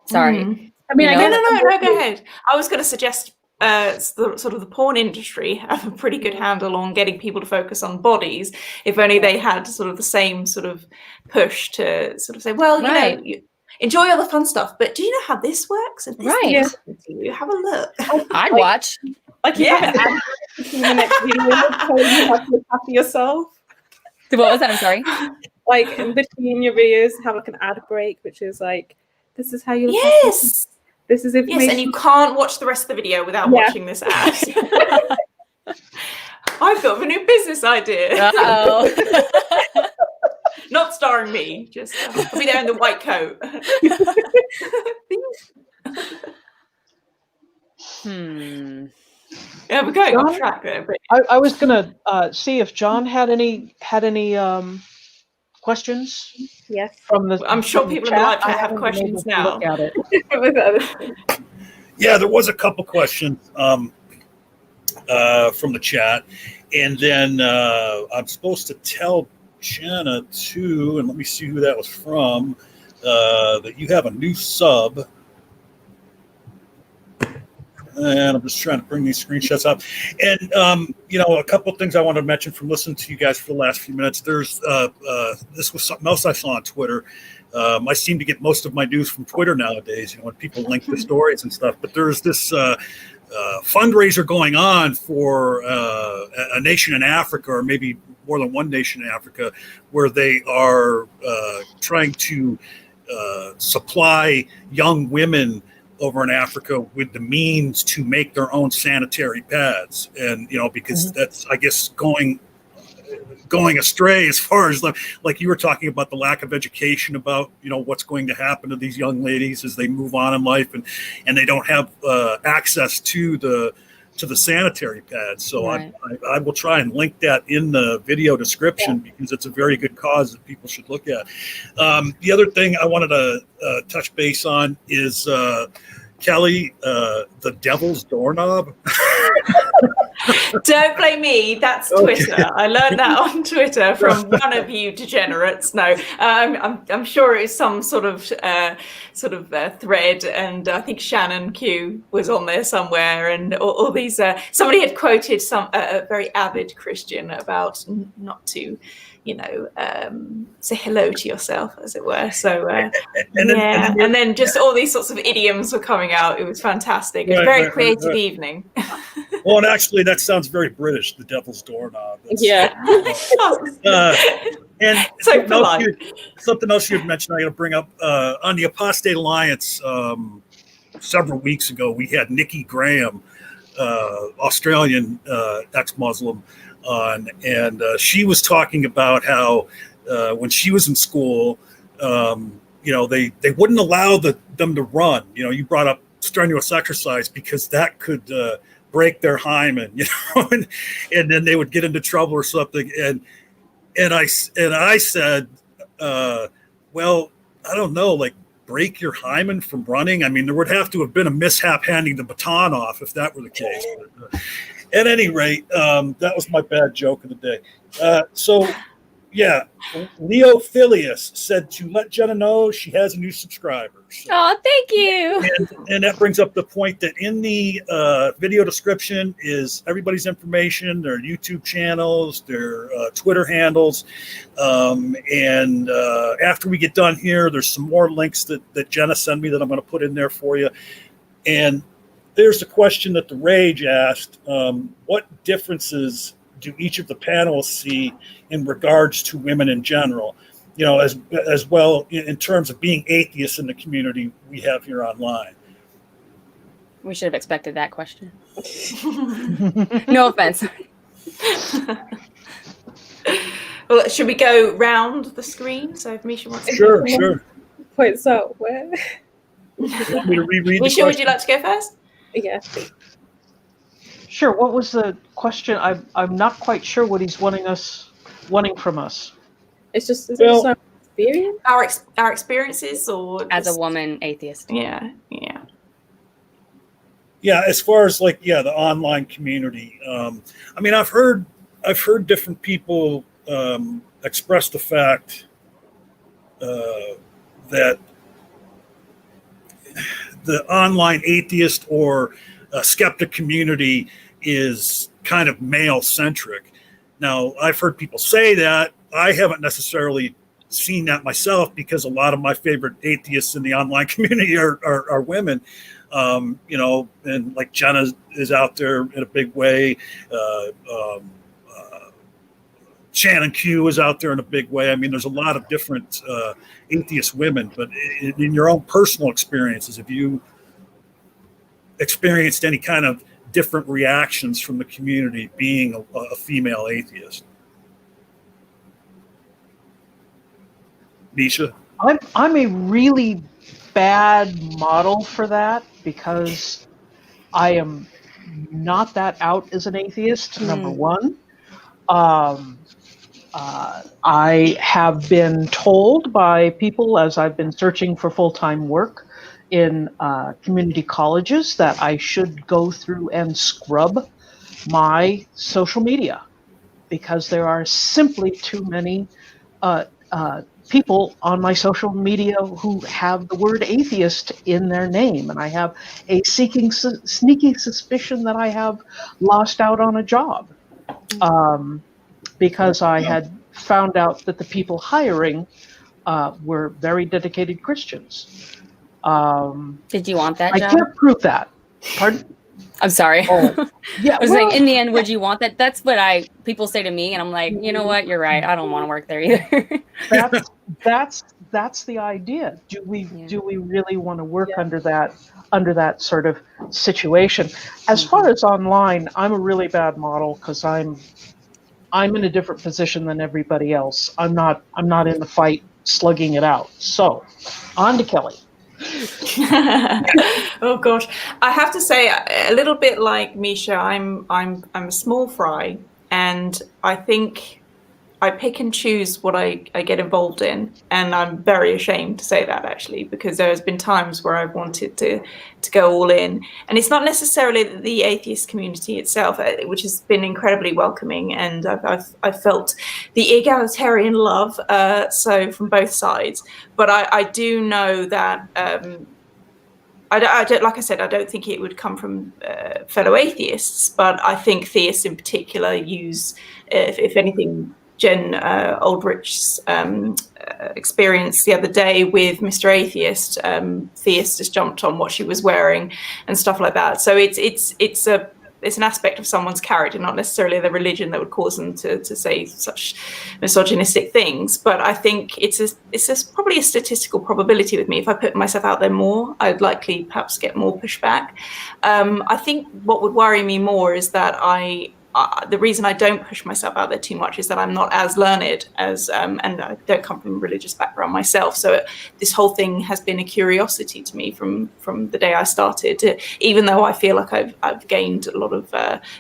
Sorry.
I mean, no, go ahead. I was going to suggest the porn industry have a pretty good handle on getting people to focus on bodies. If only they had sort of the same sort of push to sort of say, well, you enjoy all the fun stuff, but do you know how this works? And this you have a look.
I'd watch.
Like you have an ad in the next video, so you have to look after yourself.
What was that? I'm sorry.
Like in between your videos, have like an ad break, which is like, this is how you look.
Yes.
This is information.
Yes, and you can't watch the rest of the video without watching this ad. I've got a new business idea.
Uh-oh.
Not starring me. Just I'll be there in the white coat. Yeah, we're going
John?
off track there, but
I was gonna see if John had any questions
Yes.
from the.
I'm sure
from the
people in the live
I
chat have
haven't been able
questions
to
now.
look at it.
Yeah, there was a couple questions from the chat, and then I'm supposed to tell Jenna too, and let me see who that was from. That you have a new sub. And I'm just trying to bring these screenshots up. And, a couple of things I wanted to mention from listening to you guys for the last few minutes. There's this was something else I saw on Twitter. I seem to get most of my news from Twitter nowadays, when people link the stories and stuff. But there's this fundraiser going on for a nation in Africa, or maybe more than one nation in Africa, where they are trying to supply young women over in Africa with the means to make their own sanitary pads. And, because that's, I guess, going astray as far as like you were talking about the lack of education about, what's going to happen to these young ladies as they move on in life and they don't have access to the sanitary pads. So
Right.
I will try and link that in the video description because it's a very good cause that people should look at. The other thing I wanted to touch base on is Kelly, the devil's doorknob.
don't blame me. That's Twitter.
Okay.
I learned that on Twitter from one of you degenerates. No, I'm sure it's some sort of thread, and I think Shannon Q was on there somewhere, and all these. Somebody had quoted a very avid Christian about not to, say hello to yourself, as it were. So and then just all these sorts of idioms were coming out. It was fantastic. It was a very creative evening.
Well, and actually, that sounds very British, the devil's doorknob.
Yeah.
And
So polite.
something else you had mentioned, I got to bring up on the Apostate Alliance several weeks ago, we had Nikki Graham, Australian ex-Muslim, on, and she was talking about how when she was in school, they wouldn't allow them to run. You brought up strenuous exercise because that could break their hymen, and then they would get into trouble or something. And I said, well, I don't know, like break your hymen from running. I mean, there would have to have been a mishap handing the baton off if that were the case. But, at any rate, that was my bad joke of the day. So, yeah, Leo Phileas said to let Jenna know she has a new subscriber. So,
Oh, thank you.
and that brings up the point that in the video description is everybody's information, their YouTube channels, their Twitter handles. And after we get done here, there's some more links that Jenna sent me that I'm going to put in there for you. And there's a question that the Rage asked, what differences do each of the panelists see in regards to women in general, as well in terms of being atheists in the community we have here online?
We should have expected that question. No offense.
Well, should we go round the screen? So if Misha wants to
Sure.
Wait, so where?
You want me to reread the
Misha, would you
question?
like to go first?
Yeah.
Sure. What was the question? I'm not quite sure what he's wanting from us.
It's just
Well-
some experience.
Our experiences, or
As a
just-
woman atheist.
Yeah.
Yeah, as far as the online community, I mean, I've heard different people express the fact that the online atheist or skeptic community is kind of male centric. Now, I've heard people say that. I haven't necessarily seen that myself because a lot of my favorite atheists in the online community are women. And like Jenna is out there in a big way. Shannon Q is out there in a big way. I mean, there's a lot of different atheist women, but in your own personal experiences, have you experienced any kind of different reactions from the community being a female atheist? Misha?
I'm a really bad model for that because I am not that out as an atheist, number one. I have been told by people as I've been searching for full-time work in community colleges that I should go through and scrub my social media because there are simply too many people on my social media who have the word atheist in their name. And I have a sneaky suspicion that I have lost out on a job. Because I had found out that the people hiring were very dedicated Christians.
Did you want that
I
job?
can't prove that. Pardon?
I'm sorry.
Oh, yeah.
I was saying, in the end, would you want that? That's what people say to me, and I'm like, you know what? You're right. I don't want to work there either.
that's the idea. Do we really want to work under that sort of situation? As far as online, I'm a really bad model because I'm in a different position than everybody else. I'm not in the fight slugging it out. So, on to Kelly.
Oh gosh, I have to say, a little bit like Misha, I'm a small fry, and I think I pick and choose what I get involved in, and I'm very ashamed to say that, actually, because there's been times where I've wanted to go all in, and it's not necessarily the atheist community itself, which has been incredibly welcoming, and I've felt the egalitarian love, so from both sides. But I do know that I don't, like I said, I don't think it would come from fellow atheists, but I think theists in particular use, if anything, Jen Aldrich's experience the other day with Mr. Atheist. Theist just jumped on what she was wearing and stuff like that. So it's an aspect of someone's character, not necessarily the religion that would cause them to say such misogynistic things. But I think it's probably a statistical probability with me. If I put myself out there more, I'd likely perhaps get more pushback. I think what would worry me more is that the reason I don't push myself out there too much is that I'm not as learned as, and I don't come from a religious background myself. So this whole thing has been a curiosity to me from the day I started. Even though I feel like I've gained a lot of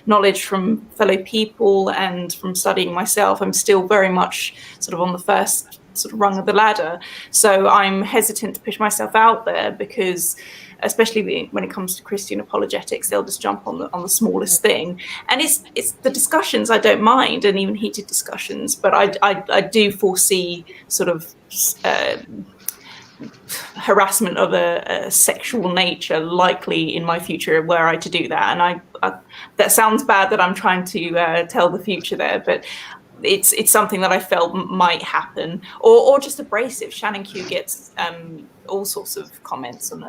knowledge from fellow people and from studying myself, I'm still very much sort of on the first sort of rung of the ladder. So I'm hesitant to push myself out there because, especially when it comes to Christian apologetics, they'll just jump on the smallest thing. And it's the discussions I don't mind, and even heated discussions, but I do foresee sort of harassment of a sexual nature likely in my future were I to do that. And I that sounds bad that I'm trying to tell the future there, but it's something that I felt might happen, or just abrasive. Shannon Q gets all sorts of comments on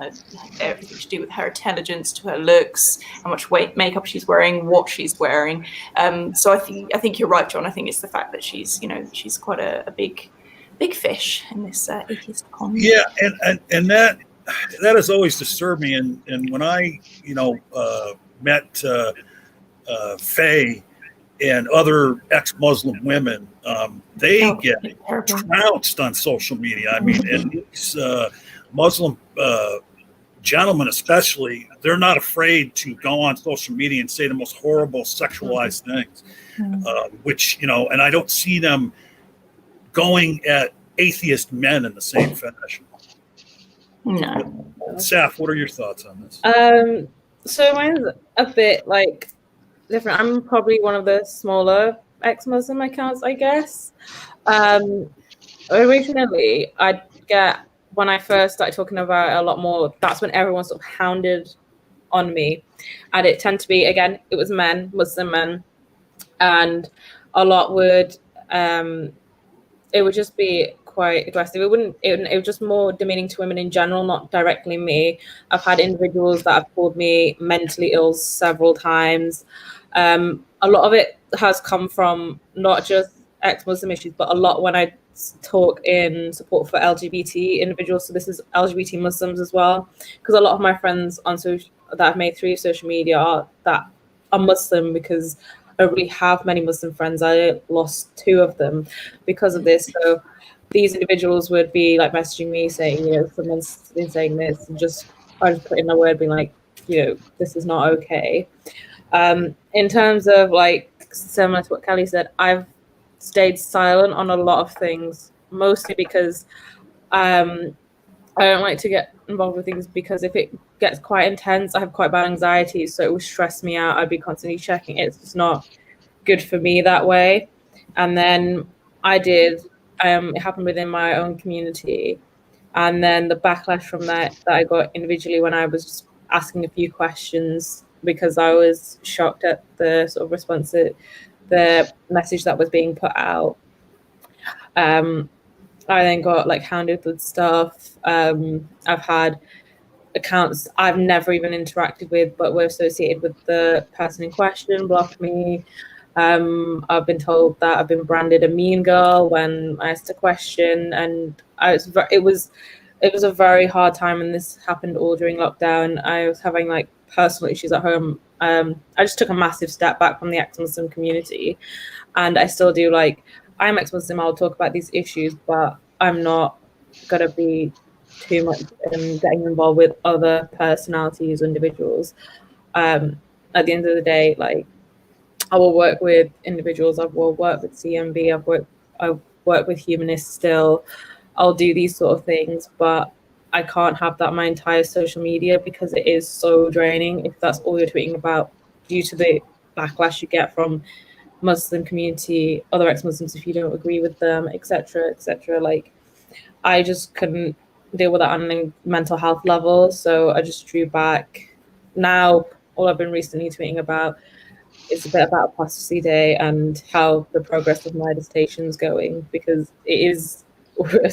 everything to do with her intelligence, to her looks, how much makeup she's wearing, what she's wearing. So I think you're right, John. I think it's the fact that she's quite a big fish in this atheist economy.
Yeah, and that has always disturbed me. And when I met Faye and other ex-Muslim women, they get trounced on social media. I mean, and these Muslim gentlemen especially, they're not afraid to go on social media and say the most horrible sexualized things, which, and I don't see them going at atheist men in the same fashion.
No.
Saff, what are your thoughts on this?
So mine's a bit different. I'm probably one of the smaller ex-Muslim accounts, I guess. Originally, when I first started talking about it a lot more, that's when everyone sort of hounded on me. And it tended to be, again, it was men, Muslim men. And a lot would, it would just be quite aggressive. It was just more demeaning to women in general, not directly me. I've had individuals that have called me mentally ill several times. A lot of it has come from not just ex-Muslim issues, but a lot when I talk in support for LGBT individuals. So this is LGBT Muslims as well, because a lot of my friends that I've made through social media are Muslim, because I don't really have many Muslim friends. I lost 2 of them because of this. So these individuals would be messaging me saying, someone's been saying this, and I just put in a word being like, this is not okay. In terms of like similar to what Kelly said, I've stayed silent on a lot of things, mostly because I don't like to get involved with things, because if it gets quite intense, I have quite bad anxiety, so it would stress me out. I'd be constantly checking. It's just not good for me that way. And then it happened within my own community, and then the backlash from that I got individually when I was just asking a few questions, because I was shocked at the sort of response to the message that was being put out. I then got like hounded with stuff. I've had accounts I've never even interacted with, but were associated with the person in question, block me. I've been told that I've been branded a mean girl when I asked a question, and it was a very hard time. And this happened all during lockdown. I was having like personal issues at home. I just took a massive step back from the ex-Muslim community, and I still do. Like, I'm ex-Muslim, I'll talk about these issues, but I'm not gonna be too much getting involved with other personalities or individuals. At the end of the day, like, I will work with individuals. I will work with CMB. I've worked with humanists still. I'll do these sort of things, but I can't have that on my entire social media, because it is so draining if that's all you're tweeting about, due to the backlash you get from Muslim community, other ex-Muslims if you don't agree with them, etc., etc. Like, I just couldn't deal with that on a mental health level, so I just drew back. Now, all I've been recently tweeting about is a bit about Apostasy Day and how the progress of my dissertation is going, because it's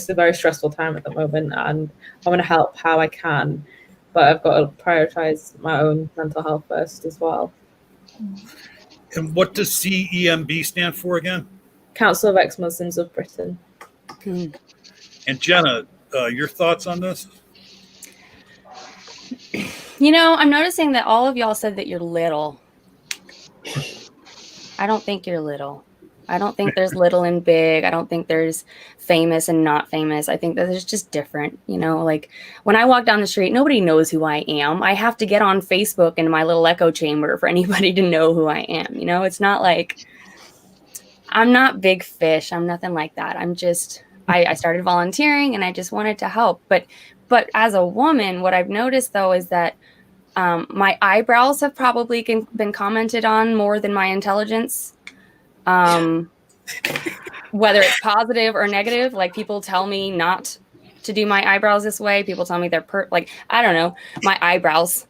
a very stressful time at the moment, and I want to help how I can, but I've got to prioritize my own mental health first as well.
And what does CEMB stand for again?
Council of Ex-Muslims of Britain.
And Jenna, your thoughts on this?
I'm noticing that all of y'all said that you're little. I don't think you're little. I don't think there's little and big. I don't think there's famous and not famous. I think that there's just different, like when I walk down the street, nobody knows who I am. I have to get on Facebook in my little echo chamber for anybody to know who I am. It's not like I'm not big fish. I'm nothing like that. I'm just, I started volunteering and I just wanted to help. But as a woman, what I've noticed though is that my eyebrows have probably been commented on more than my intelligence. Whether it's positive or negative, like people tell me not to do my eyebrows this way. People tell me they're I don't know, my eyebrows.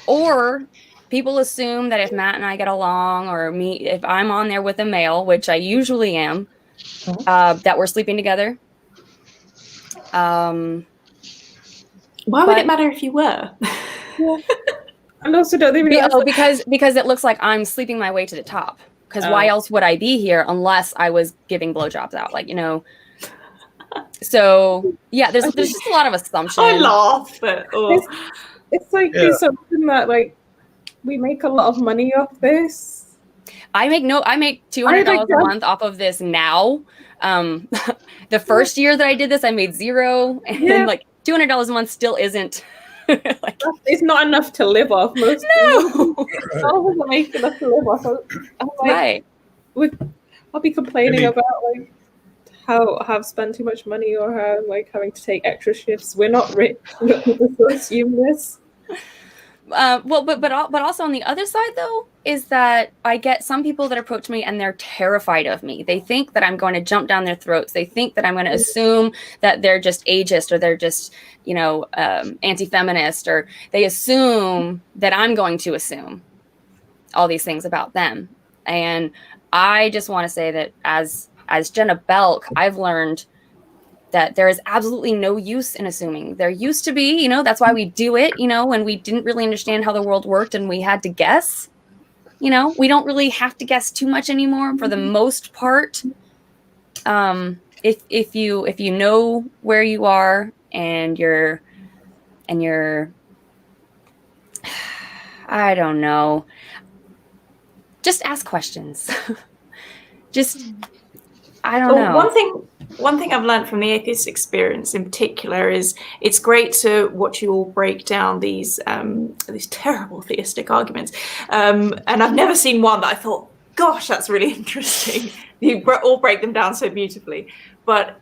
Or people assume that if Matt and I get along, or if I'm on there with a male, which I usually am, that we're sleeping together.
Why would it matter if you were?
And also, don't they realize
because it looks like I'm sleeping my way to the top. Because why else would I be here unless I was giving blowjobs out? So yeah, there's just a lot of assumptions.
I laugh, but
it's like the assumption that like we make a lot of money off this.
I make $200 a month off of this now. The first year that I did this, I made $0, and like $200 a month still isn't.
It's not enough to live off. Most people don't make enough to live off.
Right.
I'll be complaining about like how I've spent too much money, or how like having to take extra shifts. We're not rich. People assume this.
But also on the other side though is that I get some people that approach me and they're terrified of me. They think that I'm going to jump down their throats. They think that I'm going to assume that they're just ageist, or they're just anti-feminist, or they assume that I'm going to assume all these things about them. And I just want to say that as Jenna Belk, I've learned that there is absolutely no use in assuming. There used to be, that's why we do it, when we didn't really understand how the world worked and we had to guess. We don't really have to guess too much anymore for the most part. If you know where you are and you're I don't know, just ask questions. Just I don't know.
One thing I've learned from the atheist experience in particular is it's great to watch you all break down these terrible theistic arguments. And I've never seen one that I thought, gosh, that's really interesting. You all break them down so beautifully. But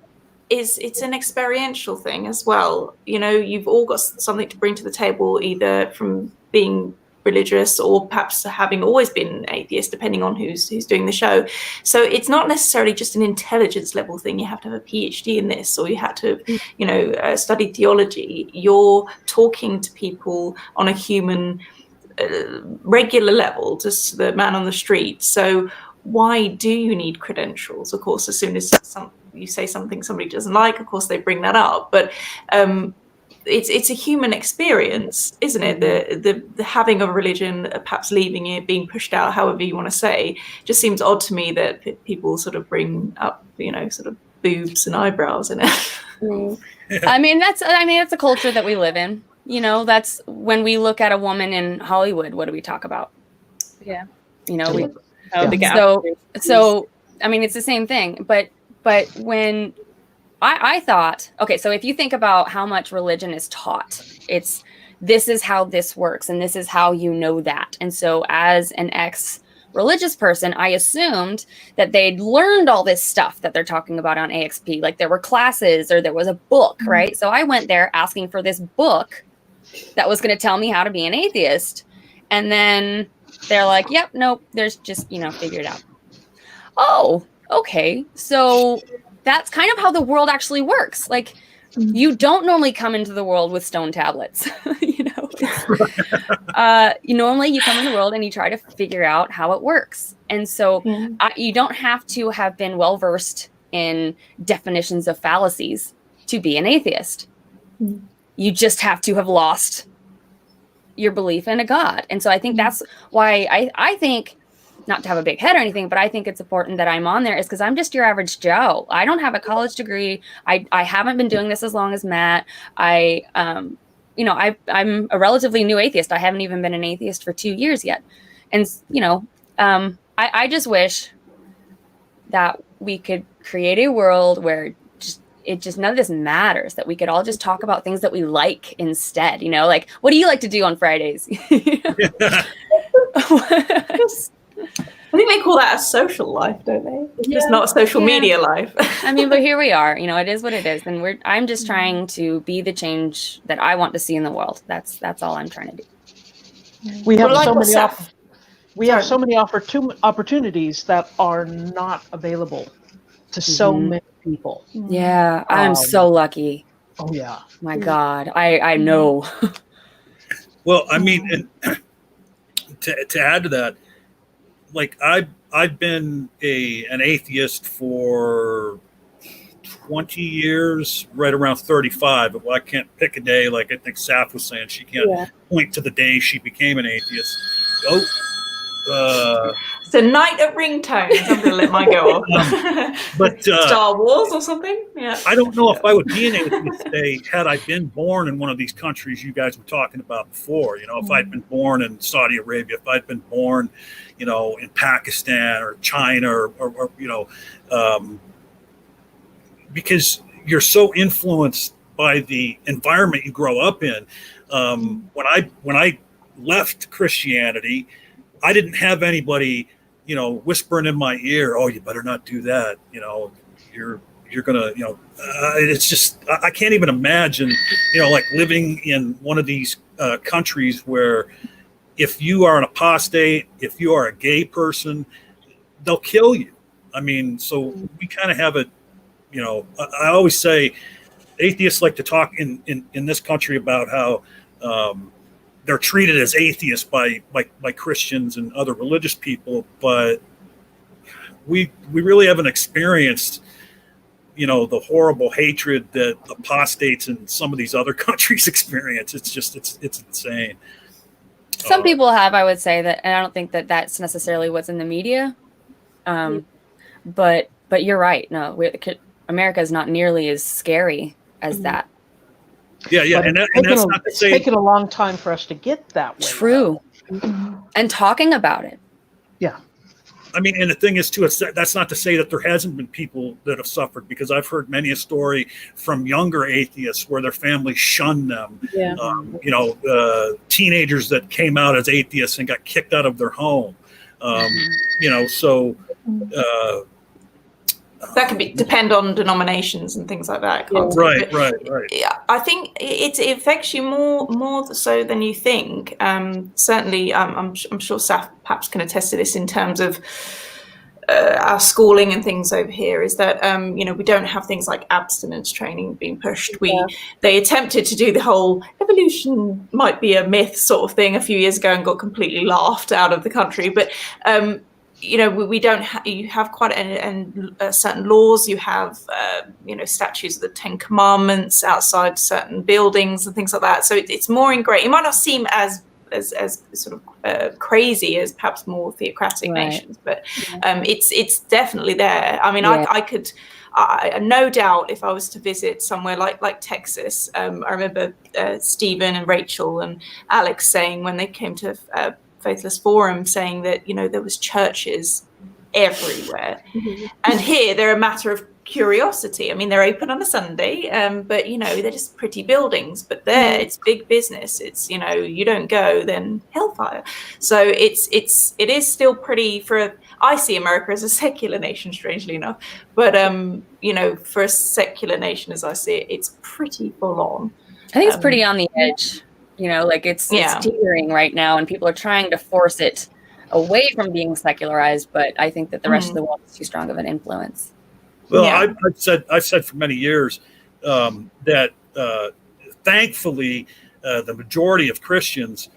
it's an experiential thing as well. You know, you've all got something to bring to the table, either from being religious or perhaps having always been atheist, depending on who's doing the show. So it's not necessarily just an intelligence level thing. You have to have a PhD in this, or you have to, you know, study theology. You're talking to people on a human, regular level, just the man on the street. So why do you need credentials? Of course, as soon as you say something somebody doesn't like, of course they bring that up. But it's a human experience, isn't it? The having a religion, perhaps leaving it, being pushed out, however you want to say, just seems odd to me that people sort of bring up, you know, sort of boobs and eyebrows in it.
I mean, that's a culture that we live in. You know, that's when we look at a woman in Hollywood, what do we talk about?
Yeah.
You know,
so
I mean, it's the same thing, but when I thought, okay, so if you think about how much religion is taught, this is how this works, and this is how you know that. And so as an ex-religious person, I assumed that they'd learned all this stuff that they're talking about on AXP, like there were classes or there was a book, right? So I went there asking for this book that was going to tell me how to be an atheist. And then they're like, yep, nope, there's just, you know, figure it out. Oh, okay. So that's kind of how the world actually works. Like, you don't normally come into the world with stone tablets. You know, normally you come in the world and you try to figure out how it works. And so you don't have to have been well versed in definitions of fallacies to be an atheist. You just have to have lost your belief in a God. And so I think that's why I think, not to have a big head or anything, but I think it's important that I'm on there is because I'm just your average Joe. I don't have a college degree. I haven't been doing this as long as Matt. I'm a relatively new atheist. I haven't even been an atheist for 2 years yet. And, you know, I just wish that we could create a world where none of this matters, that we could all just talk about things that we like instead, you know, like, what do you like to do on Fridays?
I think they call that a social life, don't they? It's just not a social media life.
I mean, but here we are, you know, it is what it is. And I'm just trying to be the change that I want to see in the world. That's all I'm trying to do.
We have so many opportunities that are not available to so many people.
Yeah, I'm so lucky.
Oh yeah.
My God, I know.
Well, I mean, and to add to that, like I've been an atheist for 20 years, right around 35. Well, I can't pick a day. Like I think Saff was saying, she can't point to the day she became an atheist.
It's a night of ringtones. I'm going to let mine go off.
But
Star Wars or something? Yeah.
I don't know if I would be an atheist today had I been born in one of these countries you guys were talking about before. You know, if I'd been born in Saudi Arabia, if I'd been born, you know, in Pakistan or China or you know, because you're so influenced by the environment you grow up in. When I left Christianity, I didn't have anybody, you know, whispering in my ear, "Oh, you better not do that." You know, you're gonna, you know, it's just I can't even imagine, you know, like living in one of these countries where if you are an apostate, if you are a gay person, they'll kill you. I mean, so we kind of have a, you know, I always say atheists like to talk in this country about how they're treated as atheists by Christians and other religious people, but we really haven't experienced, you know, the horrible hatred that apostates in some of these other countries experience. It's just it's insane.
Some people have, I would say that, and I don't think that that's necessarily what's in the media. But you're right. No, America is not nearly as scary as that.
Yeah, and that's not to say
it's taken a long time for us to get that way.
True. And talking about it.
Yeah.
I mean, and the thing is, too, that's not to say that there hasn't been people that have suffered, because I've heard many a story from younger atheists where their family shunned them.
Yeah.
Teenagers that came out as atheists and got kicked out of their home. So.
That could depend on denominations and things like that.
Right.
Yeah, I think it affects you more so than you think. Certainly, I'm sure Saff perhaps can attest to this in terms of our schooling and things over here. Is that we don't have things like abstinence training being pushed. They attempted to do the whole evolution might be a myth sort of thing a few years ago and got completely laughed out of the country, but. We don't you have quite certain laws. You have, statutes of the 10 Commandments outside certain buildings and things like that. So it's more ingrained. It might not seem as sort of crazy as perhaps more theocratic nations, but it's definitely there. I mean, I could, no doubt, if I was to visit somewhere like Texas, I remember Stephen and Rachel and Alex saying when they came to Faithless Forum, saying that there was churches everywhere, and here they're a matter of curiosity. I mean, they're open on a Sunday, but they're just pretty buildings. But there, it's big business. It's you don't go, then hellfire. So it is still pretty. I see America as a secular nation, strangely enough, but for a secular nation as I see it, it's pretty full on.
I think it's pretty on the edge. It's teetering right now, and people are trying to force it away from being secularized. But I think that the rest of the world is too strong of an influence.
Well, I've said for many years that thankfully the majority of Christians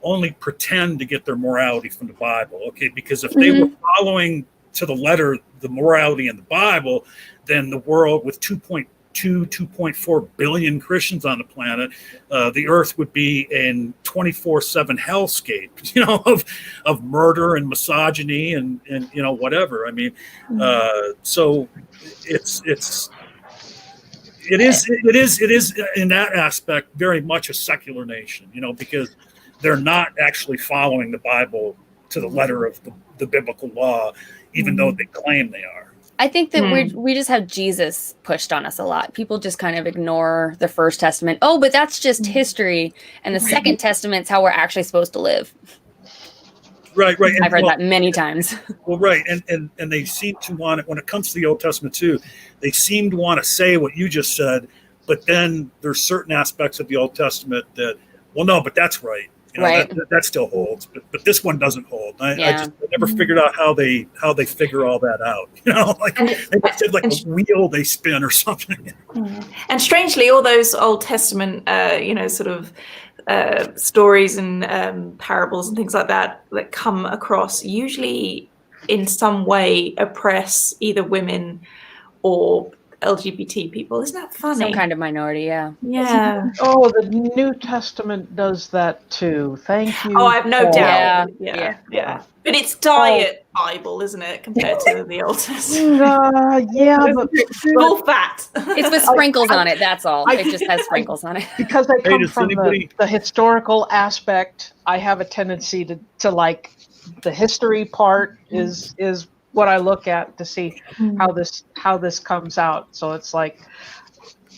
only pretend to get their morality from the Bible. Okay, because if they were following to the letter the morality in the Bible, then the world with 2.4 billion Christians on the planet, the earth would be in 24/7 hellscape, of murder and misogyny and whatever. I mean, so it is in that aspect very much a secular nation, because they're not actually following the Bible to the letter of the biblical law, even though they claim they are.
I think that we just have Jesus pushed on us a lot. People just kind of ignore the First Testament. Oh, but that's just history. And the Second Testament's how we're actually supposed to live.
Right. And,
I've heard that many times.
Well, right. And they seem to want it, when it comes to the Old Testament too, they seem to want to say what you just said, but then there's certain aspects of the Old Testament that, well, no, but that's right. That still holds, but this one doesn't hold. I never figured out how they figure all that out. They said like a wheel they spin or something.
And strangely, all those Old Testament, stories and parables and things like that come across usually in some way oppress either women or LGBT people. Isn't that funny?
Some kind of minority, yeah.
Oh, the New Testament does that too. Thank you.
Oh, I have no doubt.
Yeah.
But it's diet Bible, isn't it, compared to the Old Testament?
But
full fat.
It's with sprinkles on it. That's all. It just has sprinkles on it.
Because I come from the historical aspect, I have a tendency to like the history part is what I look at to see how this comes out. So it's like,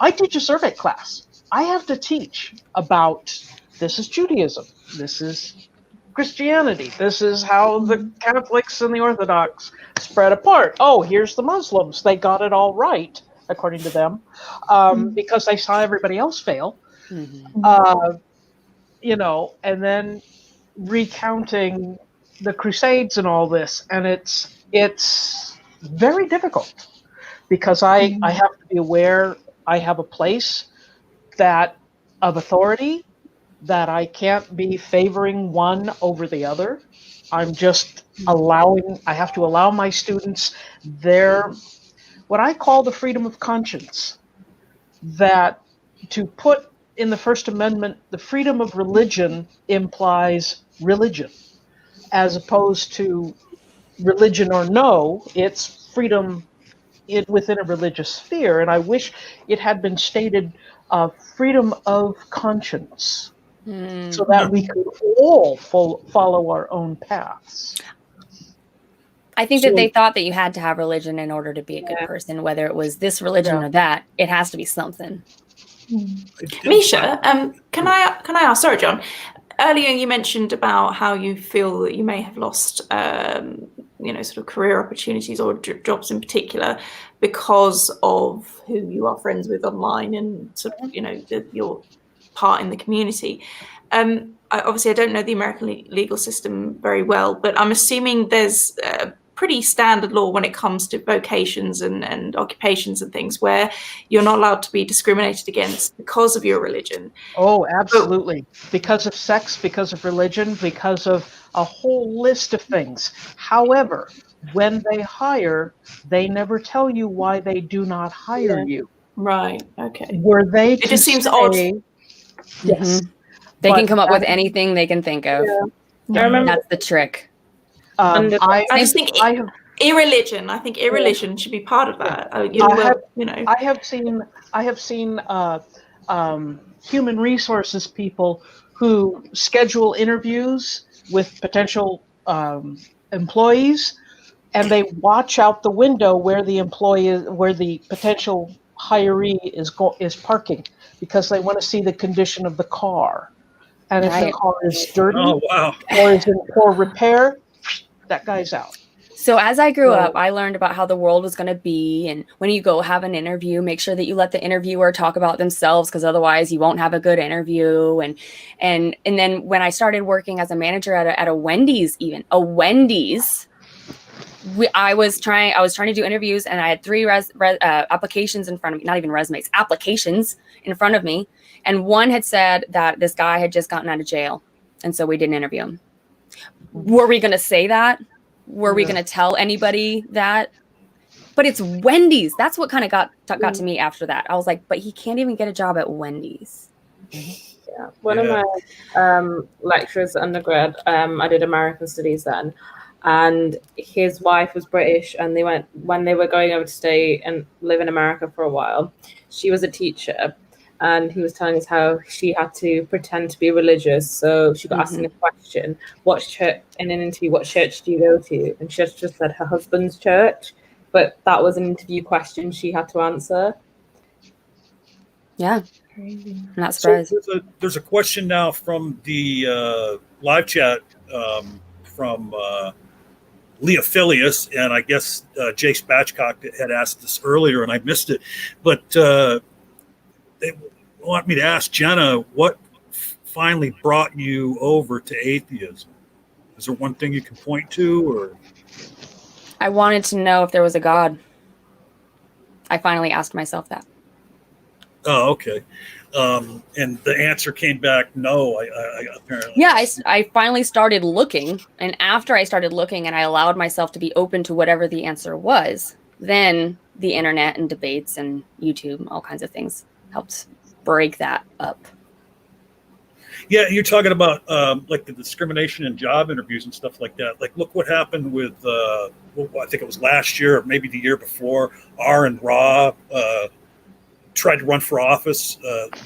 I teach a survey class. I have to teach about, this is Judaism, this is Christianity, this is how the Catholics and the Orthodox spread apart. Oh, here's the Muslims. They got it all right, according to them, because they saw everybody else fail. And then recounting the Crusades and all this, and it's very difficult because I have to be aware I have a place of authority, that I can't be favoring one over the other. I'm just I have to allow my students what I call the freedom of conscience, that to put in the First Amendment, the freedom of religion implies religion, as opposed to religion or no, it's freedom within a religious sphere. And I wish it had been stated freedom of conscience, so that we could all follow our own paths.
I think that they thought that you had to have religion in order to be a good person, whether it was this religion or that. It has to be something.
Misha, can I ask? Sorry, John. Earlier, you mentioned about how you feel that you may have lost, sort of career opportunities or jobs in particular because of who you are friends with online and sort of, your part in the community. Obviously, I don't know the American legal system very well, but I'm assuming there's pretty standard law when it comes to vocations and occupations and things where you're not allowed to be discriminated against because of your religion.
Oh, absolutely. Because of sex, because of religion, because of a whole list of things. However, when they hire, they never tell you why they do not hire you.
Right. Okay.
Were they
It just seems odd.
Yes.
They can come up with anything they can think of.
I remember
That's the trick.
I just think irreligion. I think irreligion should be part of that.
I have seen human resources people who schedule interviews with potential employees, and they watch out the window where the potential hiree is parking because they want to see the condition of the car. And if the car is dirty or is in poor repair, that guy's out.
So as I grew up, I learned about how the world was going to be. And when you go have an interview, make sure that you let the interviewer talk about themselves, because otherwise you won't have a good interview. And then when I started working as a manager at a Wendy's, I was trying to do interviews, and I had 3 applications in front of me, not even resumes, applications in front of me. And one had said that this guy had just gotten out of jail. And so we didn't interview him. Were we going to say that? Were we going to tell anybody that? But it's Wendy's. That's what kind of got to me after that. I was like, but he can't even get a job at Wendy's.
Yeah. One of my lecturers at undergrad, I did American studies then, and his wife was British, and when they were going over to stay and live in America for a while, she was a teacher. And he was telling us how she had to pretend to be religious. So she got asked a question, in an interview, what church do you go to? And she just said her husband's church. But that was an interview question she had to answer.
Yeah. I'm not surprised.
So there's a question now from the live chat from Leah Filius. And I guess Jay Spatchcock had asked this earlier and I missed it. But they want me to ask Jenna, what finally brought you over to atheism? Is there one thing you can point to, or?
I wanted to know if there was a God. I finally asked myself that.
Oh, okay. And the answer came back, no, I apparently.
Yeah, I finally started looking. And after I started looking and I allowed myself to be open to whatever the answer was, then the internet and debates and YouTube, all kinds of things helped break that up.
Yeah, you're talking about like the discrimination in job interviews and stuff like that. Like, look what happened with, I think it was last year or maybe the year before, Aaron Ra tried to run for office,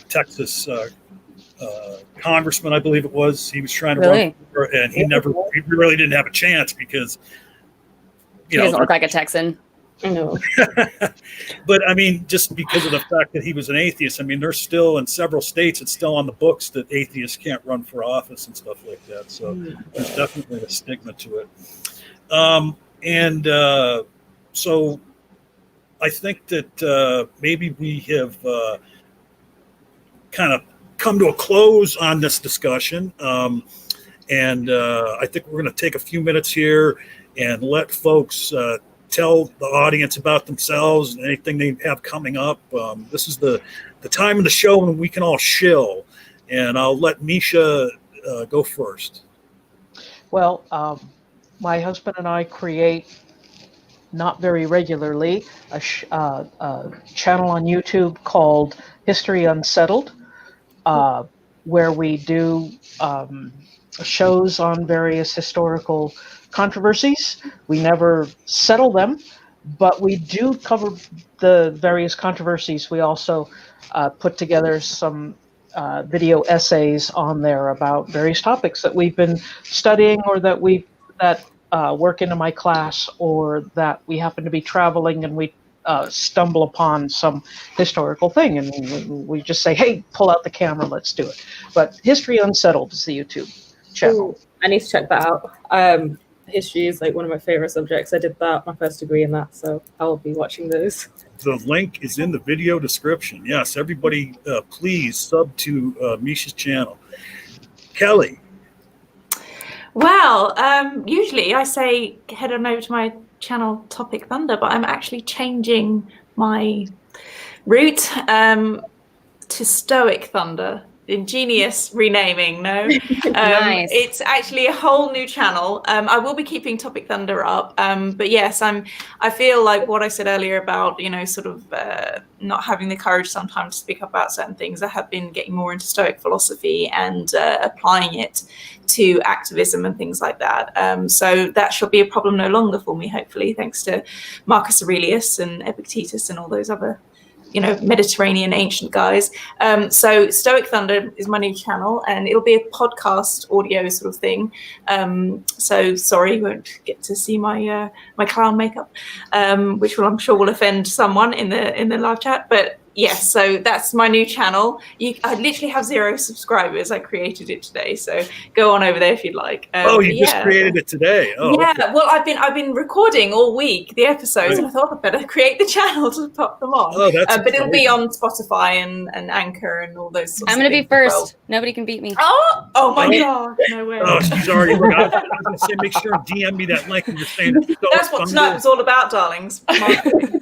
Texas congressman, I believe it was. He was trying to run for, and he really didn't have a chance because,
he doesn't look like a Texan.
No.
But I mean, just because of the fact that he was an atheist, I mean, there's still in several states, it's still on the books that atheists can't run for office and stuff like that. So there's definitely a stigma to it. So I think that maybe we have kind of come to a close on this discussion. I think we're going to take a few minutes here and let folks tell the audience about themselves and anything they have coming up. This is the time of the show when we can all shill. And I'll let Misha go first. Well,
my husband and I create, not very regularly, a channel on YouTube called History Unsettled, where we do shows on various historical controversies. We never settle them, but we do cover the various controversies. We also put together some video essays on there about various topics that we've been studying or that work into my class, or that we happen to be traveling and we stumble upon some historical thing, and we just say, hey, pull out the camera, let's do it. But History Unsettled is the YouTube channel.
Ooh, I need to check that out. History is like one of my favorite subjects. I did that, my first degree in that, so I'll be watching those.
The link is in the video description. Yes, everybody, please sub to Misha's channel. Kelly.
Well, usually I say head on over to my channel Topic Thunder, but I'm actually changing my route to Stoic Thunder. Ingenious renaming, no?
Nice.
It's actually a whole new channel. I will be keeping Topic Thunder up, but yes, I feel like what I said earlier about, you know, sort of not having the courage sometimes to speak up about certain things. I have been getting more into Stoic philosophy and applying it to activism and things like that. So that shall be a problem no longer for me, hopefully, thanks to Marcus Aurelius and Epictetus and all those other, you know, Mediterranean ancient guys. So Stoic Thunder is my new channel, and it'll be a podcast audio sort of thing. So sorry, you won't get to see my my clown makeup, which I'm sure will offend someone in the live chat. But yes, so that's my new channel. I literally have 0 subscribers. I created it today, so go on over there if you'd like.
You just created it today. Oh,
yeah.
okay.
Well, I've been recording all week the episodes,
Right.
and I thought I'd better create the channel to pop them on.
Oh, that's
but it'll be
exciting.
on Spotify and Anchor and all those. Sorts
I'm
of
going to be
things as
first. Nobody can beat me.
well. Oh my
Oh.
God! No way.
Oh, she's already. I was going to say, make sure and DM me that link and you're saying it's
That's what tonight was all about, darlings. Marketing.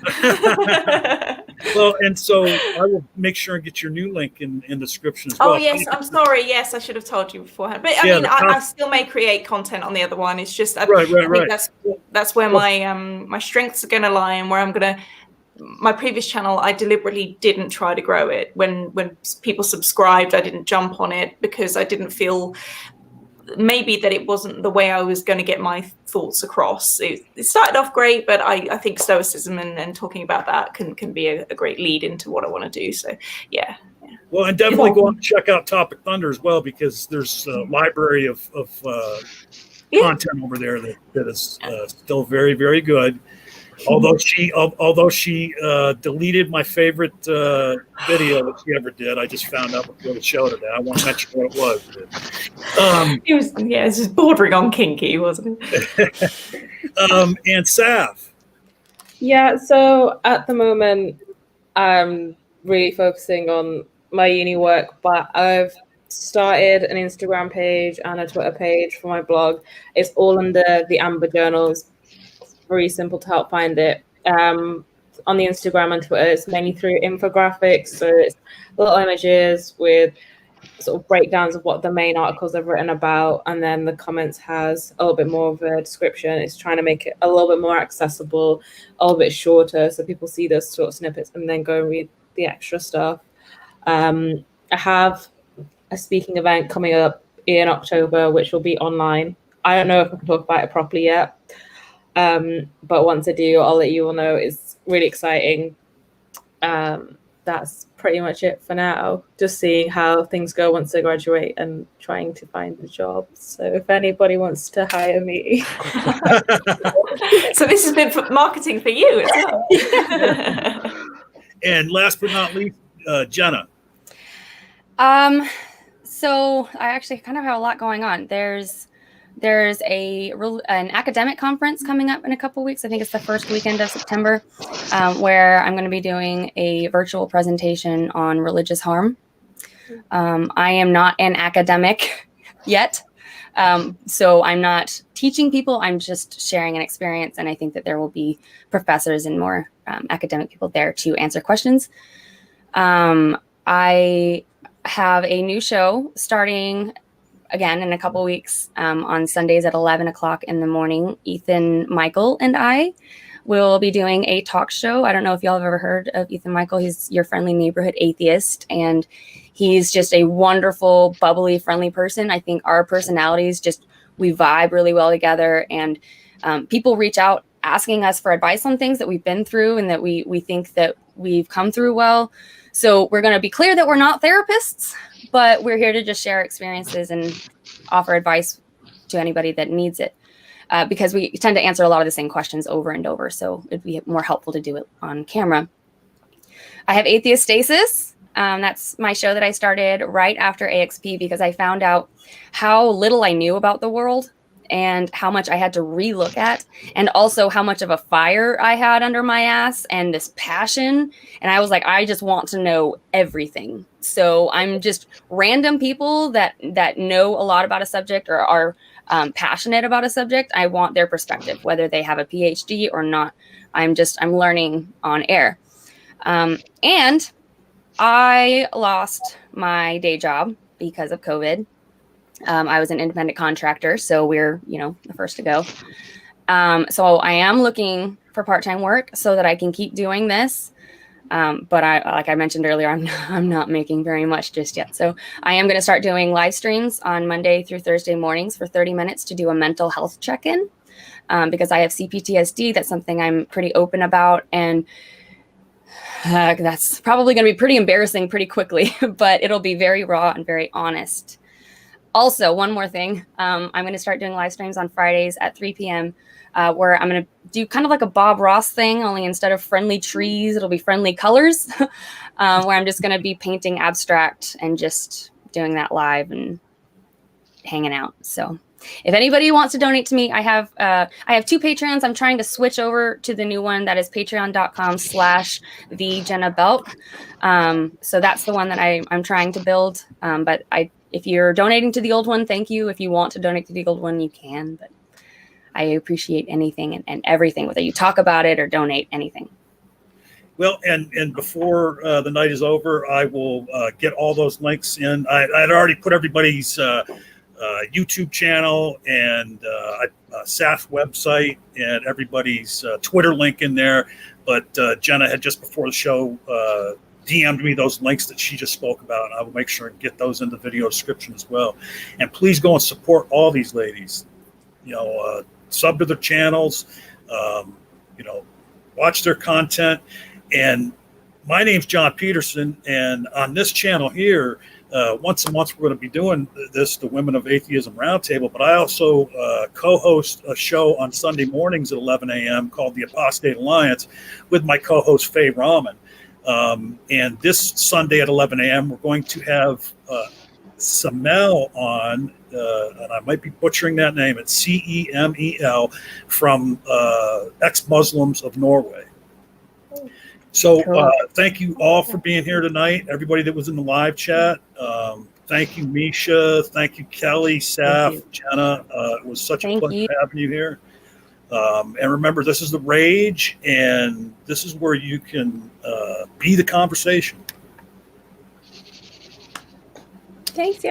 Well, and so I will make sure and get your new link in the description as well.
Oh yes, I'm sorry. Yes, I should have told you beforehand. But I
Yeah,
mean,
the
I still may create content on the other one. It's just I
Right.
think that's where my strengths are going to lie, and where I'm going to. My previous channel, I deliberately didn't try to grow it. When people subscribed, I didn't jump on it because I didn't feel maybe that it wasn't the way I was going to get my thoughts across. It started off great, but I think Stoicism and talking about that can be a great lead into what I want to do. So yeah.
Well, and definitely go on and check out Topic Thunder as well, because there's a library of content over there that is still very, very good. Although she deleted my favorite video that she ever did, I just found out before the show today. I won't mention what it was. But,
It was it's just bordering on kinky, wasn't it?
and Saff.
Yeah, so at the moment, I'm really focusing on my uni work, but I've started an Instagram page and a Twitter page for my blog. It's all under the Amber Journals. Very simple to help find it. On the Instagram and Twitter, it's mainly through infographics, so it's little images with sort of breakdowns of what the main articles I've written about, and then the comments has a little bit more of a description. It's trying to make it a little bit more accessible, a little bit shorter, so people see those short snippets and then go and read the extra stuff. I have a speaking event coming up in October, which will be online. I don't know if I can talk about it properly yet. But once I do, I'll let you all know. It's really exciting. That's pretty much it for now. Just seeing how things go once I graduate and trying to find a job. So if anybody wants to hire me.
So this has been marketing for you as well.
And last but not least, Jenna.
So I actually kind of have a lot going on. There's an academic conference coming up in a couple weeks. I think it's the first weekend of September, where I'm going to be doing a virtual presentation on religious harm. I am not an academic yet, so I'm not teaching people. I'm just sharing an experience, and I think that there will be professors and more academic people there to answer questions. I have a new show starting again in a couple weeks on Sundays at 11 o'clock in the morning. Ethan Michael and I will be doing a talk show. I don't know if y'all have ever heard of Ethan Michael. He's your friendly neighborhood atheist, and he's just a wonderful, bubbly, friendly person. I think our personalities we vibe really well together, and people reach out asking us for advice on things that we've been through and that we think that we've come through well. So we're going to be clear that we're not therapists, but we're here to just share experiences and offer advice to anybody that needs it. because we tend to answer a lot of the same questions over and over. So it'd be more helpful to do it on camera. I have Atheist Stasis. That's my show that I started right after AXP because I found out how little I knew about the world and how much I had to relook at, and also how much of a fire I had under my ass and this passion. And I was like, I just want to know everything. So I'm just random people that know a lot about a subject or are passionate about a subject. I want their perspective, whether they have a PhD or not. I'm learning on air. And I lost my day job because of COVID. I was an independent contractor, so we're, the first to go. So I am looking for part-time work so that I can keep doing this. But like I mentioned earlier, I'm not making very much just yet. So I am going to start doing live streams on Monday through Thursday mornings for 30 minutes to do a mental health check-in, because I have CPTSD. That's something I'm pretty open about. And that's probably going to be pretty embarrassing pretty quickly, but it'll be very raw and very honest. Also, one more thing, I'm going to start doing live streams on Fridays at 3 p.m. Where I'm going to do kind of like a Bob Ross thing, only instead of friendly trees, it'll be friendly colors, where I'm just going to be painting abstract and just doing that live and hanging out. So if anybody wants to donate to me, I have 2 Patreons. I'm trying to switch over to the new one that is patreon.com/the Jenna Belk. So that's the one that I'm trying to build. But if you're donating to the old one, thank you. If you want to donate to the old one, you can. But I appreciate anything and everything, whether you talk about it or donate anything.
Well, and before the night is over, I will get all those links in. I'd already put everybody's YouTube channel and Saff website and everybody's Twitter link in there. But Jenna had just before the show DM'd me those links that she just spoke about, and I will make sure and get those in the video description as well. And please go and support all these ladies. Sub to their channels, watch their content. And my name's John Peterson, and on this channel here, once a month we're going to be doing this, the Women of Atheism Roundtable, but I also co-host a show on Sunday mornings at 11 a.m. called the Apostate Alliance with my co-host Faye Rahman. And this Sunday at 11 a.m. we're going to have Semel on, and I might be butchering that name. It's CEMEL from ex-Muslims of Norway. So thank you all for being here tonight. Everybody that was in the live chat. Thank you, Misha. Thank you, Kelly, Saff, Jenna. It was such a pleasure having you here. And remember, this is the Rage, and this is where you can be the conversation.
Thanks, y'all.